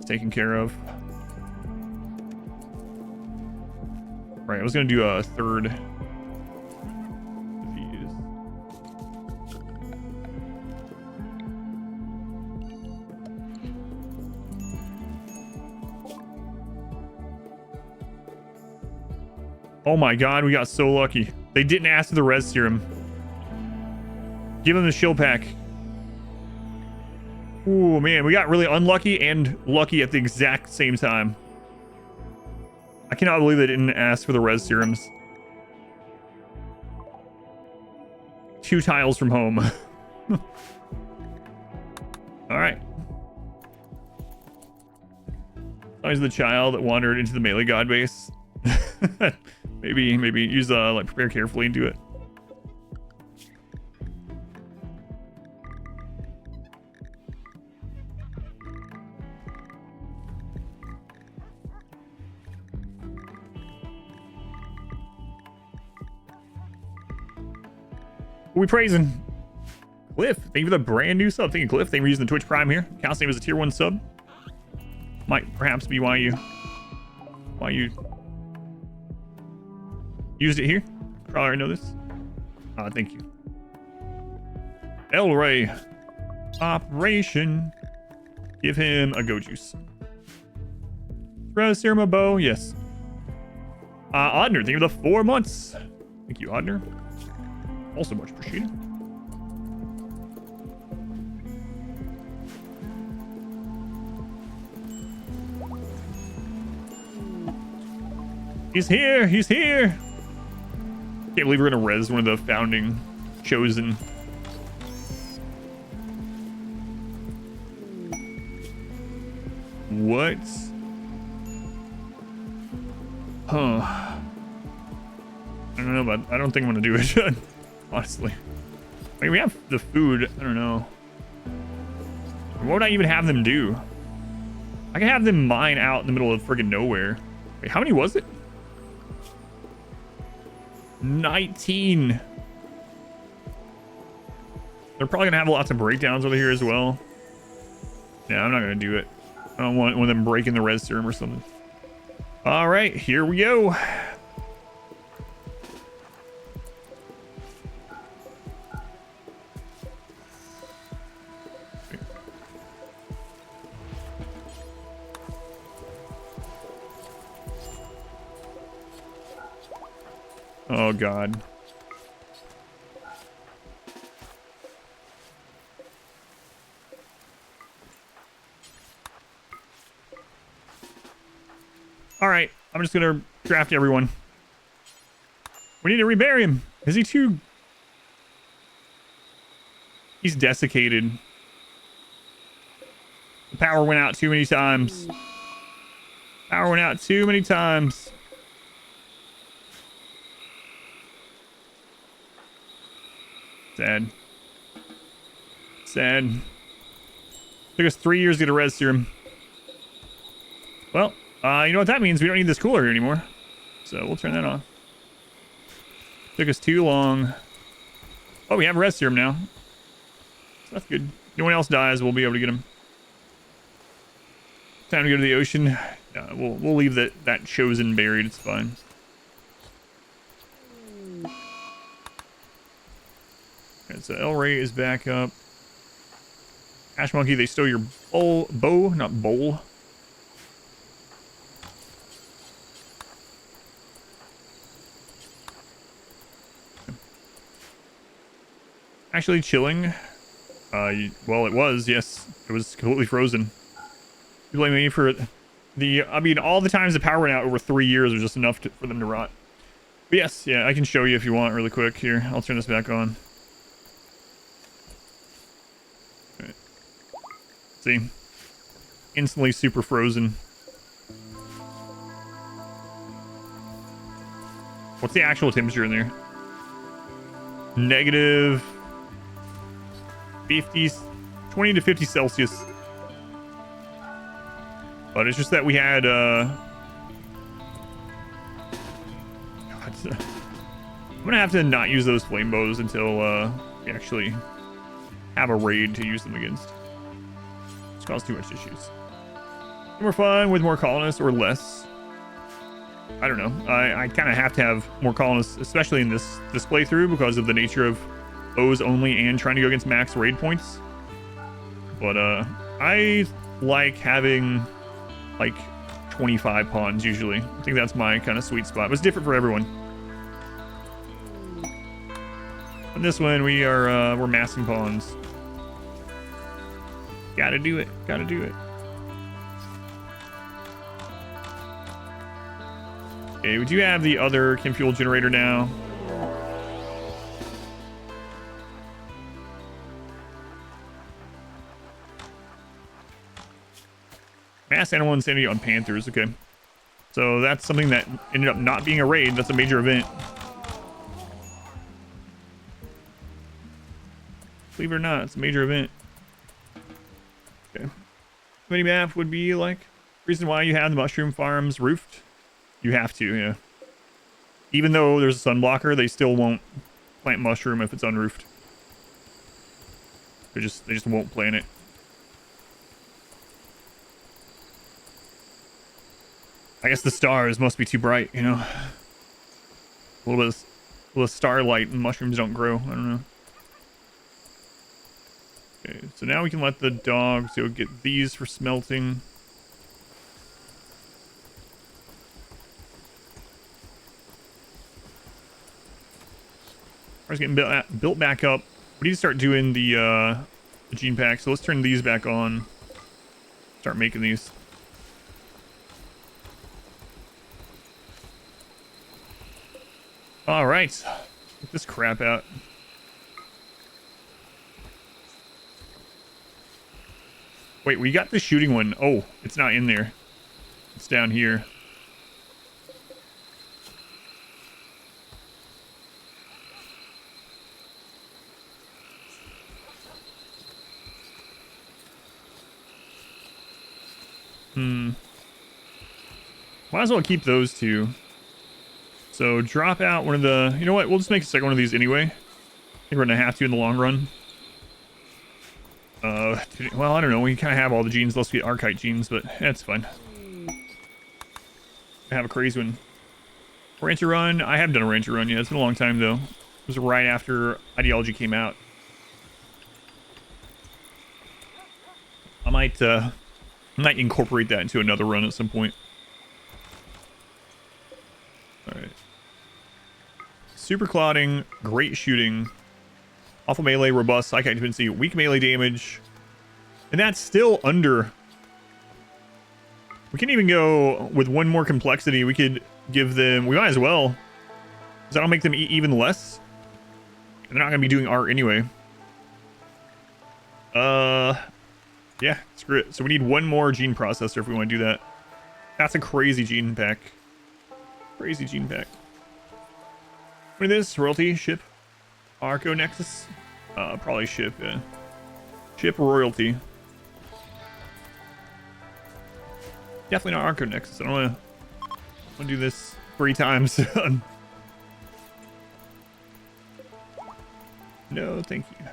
taken care of. Right, I was gonna do a third of these. Oh my god, we got so lucky. They didn't ask for the res serum. Give them the shield pack. Ooh, man, we got really unlucky and lucky at the exact same time. I cannot believe they didn't ask for the res serums. 2 tiles from home. Alright. Always the child that wandered into the melee god base. maybe use like prepare carefully and do it. Who we praising? Cliff, thank you for the brand new sub. Thank you, Cliff. Thank you for using the Twitch Prime here. Counts name as a tier 1 sub. Might perhaps be why you used it here. Probably already know this. Thank you. El Ray. Operation. Give him a go juice. Res serum a bow. Yes. Odner, thank you for the 4 months. Thank you, Odner. Also much appreciated. He's here! He's here! Can't believe we're gonna res one of the founding chosen. What? Huh. I don't know, but I don't think I'm gonna do it. Honestly. I mean, we have the food. I don't know. What would I even have them do? I can have them mine out in the middle of friggin' nowhere. Wait, how many was it? 19. They're probably gonna have lots of breakdowns over here as well. Yeah, I'm not gonna do it. I don't want one of them breaking the res serum or something. All right, here we go. Oh, God. All right, I'm just going to draft everyone. We need to rebury him. Is he too... He's desiccated. The power went out too many times. Power went out too many times. Sad. Sad. Took us 3 years to get a res serum. Well, you know what that means? We don't need this cooler here anymore. So we'll turn that off. Took us too long. Oh, we have a res serum now. So that's good. If no one else dies, we'll be able to get him. Time to go to the ocean. We'll leave that chosen buried. It's fine. Okay, so El Rey is back up. Ash Monkey, they stole your bow, not bowl. Actually chilling. Well, it was, yes. It was completely frozen. You blame me for the... I mean, all the times the power went out over 3 years was just enough for them to rot. But yes, yeah, I can show you if you want really quick. Here, I'll turn this back on. Okay. See? Instantly super frozen. What's the actual temperature in there? Negative 50, 20 to 50 Celsius. But it's just that we had, God, I'm gonna have to not use those flame bows until, we actually have a raid to use them against. It's caused too much issues. More fun with more colonists or less. I don't know. I kind of have to have more colonists, especially in this playthrough, because of the nature of bows only and trying to go against max raid points. But, I like having... like 25 pawns usually. I think that's my kind of sweet spot. But it's different for everyone. On this one, we're massing pawns. Gotta do it. Gotta do it. Okay, we do have the other chem fuel generator now. Mass animal insanity on panthers. Okay, so that's something that ended up not being a raid. That's a major event. Believe it or not, it's a major event. Okay, mini map would be like reason why you have the mushroom farms roofed. You have to, yeah. Even though there's a sun blocker, they still won't plant mushroom if it's unroofed. They just won't plant it. I guess the stars must be too bright, you know. A little bit of starlight and mushrooms don't grow. I don't know. Okay, so now we can let the dogs go get these for smelting. Ours getting built back up. We need to start doing the gene pack. So let's turn these back on. Start making these. All right, get this crap out. Wait, we got the shooting one. Oh, it's not in there. It's down here. Might as well keep those two. So drop out one of the... You know what? We'll just make a second one of these anyway. I think we're going to have to in the long run. Well, I don't know. We kind of have all the genes. Let's get Archite genes, but that's fine. have a crazy one. Rancher run. I have done a rancher run. Yeah, it's been a long time though. It was right after Ideology came out. I might incorporate that into another run at some point. All right. Super clouding, great shooting, awful melee, robust, psych occupancy, weak melee damage, and that's still under. We can even go with one more complexity. We could give them. We might as well, because that'll make them even less. And they're not gonna be doing art anyway. Yeah, screw it. So we need one more gene processor if we want to do that. That's a crazy gene pack. Crazy gene pack. What is this? Royalty? Ship? Arco Nexus? Probably ship, yeah. Ship royalty. Definitely not Arco Nexus. I don't want to do this 3 times. No, thank you.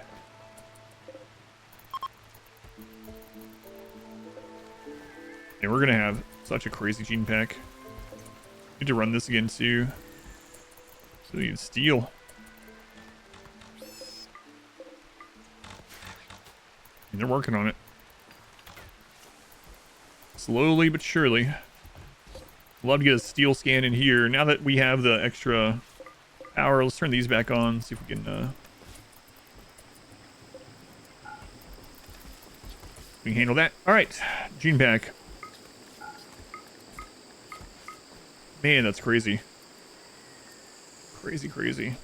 And we're gonna have such a crazy gene pack. Need to run this again too. So we need steel. And they're working on it. Slowly but surely. Love to get a steel scan in here. Now that we have the extra power, let's turn these back on. See if we can we can handle that. All right, gene pack. Man, that's crazy. Crazy, crazy.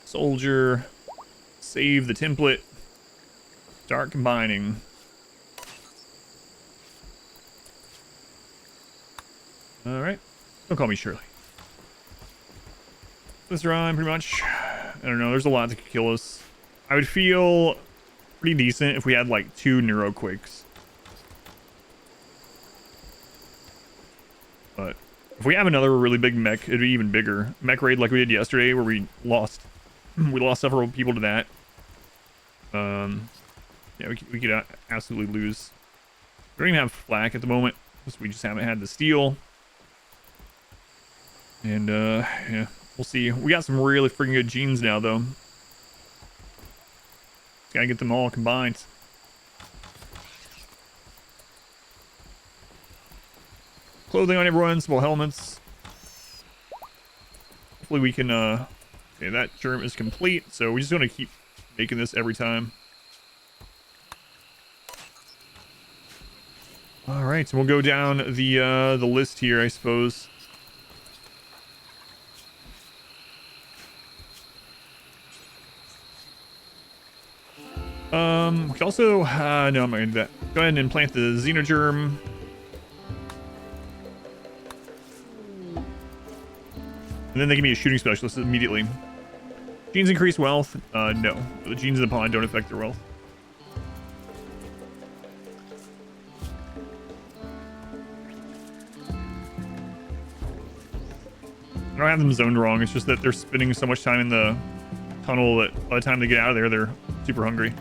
Soldier. Save the template. Start combining. All right. Don't call me Shirley. This run, pretty much. I don't know. There's a lot that could kill us. I would feel pretty decent if we had like 2 neuroquakes. But if we have another really big mech, it'd be even bigger. Mech raid like we did yesterday, where we lost several people to that. Yeah, we could absolutely lose. We don't even have flak at the moment, because we just haven't had the steel. And yeah, we'll see. We got some really freaking good genes now, though. Gotta get them all combined. Clothing on everyone, small helmets. Hopefully we can, okay, that germ is complete, so we're just gonna keep making this every time. Alright, so we'll go down the list here, I suppose. We can also, no, I'm not gonna do that. Go ahead and implant the xenogerm. And then they give me a shooting specialist immediately. Genes increase wealth? No. The genes in the pond don't affect their wealth. I don't have them zoned wrong. It's just that they're spending so much time in the tunnel that by the time they get out of there, they're super hungry.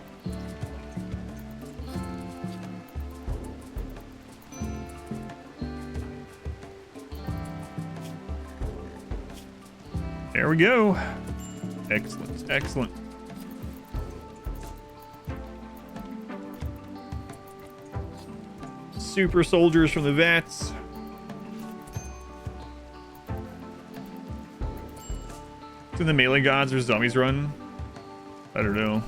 There we go. Excellent, excellent. Super soldiers from the vats. Can the melee gods or zombies run? I don't know.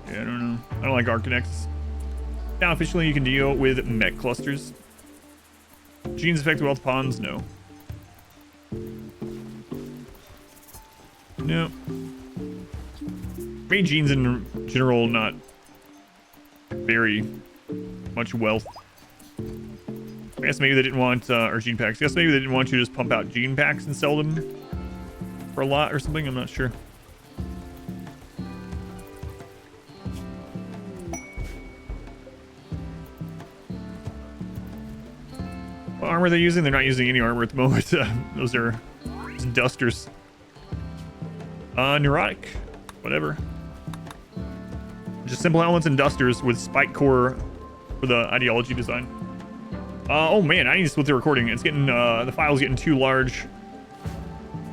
Yeah, I don't know. I don't like Arcanex. Now officially you can deal with mech clusters. Genes affect wealth pawns? No. No. Maybe genes in general not very much wealth. I guess maybe they didn't want, or gene packs. I guess maybe they didn't want you to just pump out gene packs and sell them for a lot or something. I'm not sure. What armor are they using? They're not using any armor at the moment. Those are just dusters. Neurotic. Whatever. Just simple helmets and dusters with spike core for the ideology design. Oh man, I need to split the recording. It's getting the file's getting too large.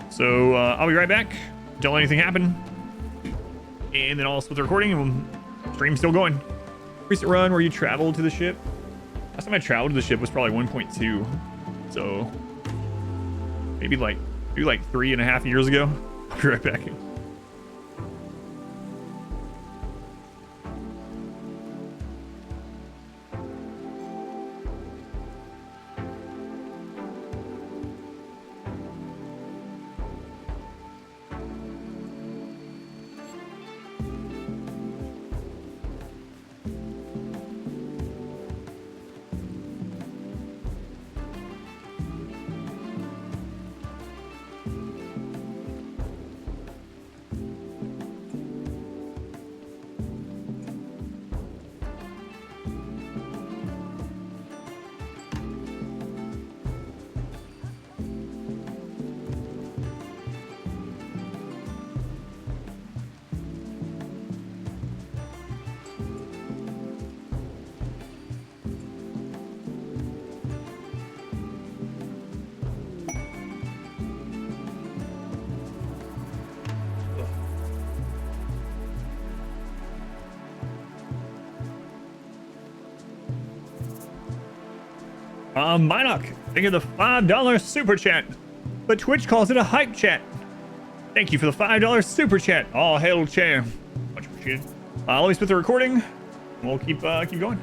So I'll be right back. Don't let anything happen, and then I'll split the recording and we'll stream still going. Recent run where you travel to the ship. Last time I traveled to the ship was probably 1.2, so maybe like 3.5 years ago. I'll be right back. Minoc, thank you for the $5 super chat, but Twitch calls it a hype chat. Thank you for the $5 super chat. All hail chair. Much appreciated. Let me split the recording. We'll keep going.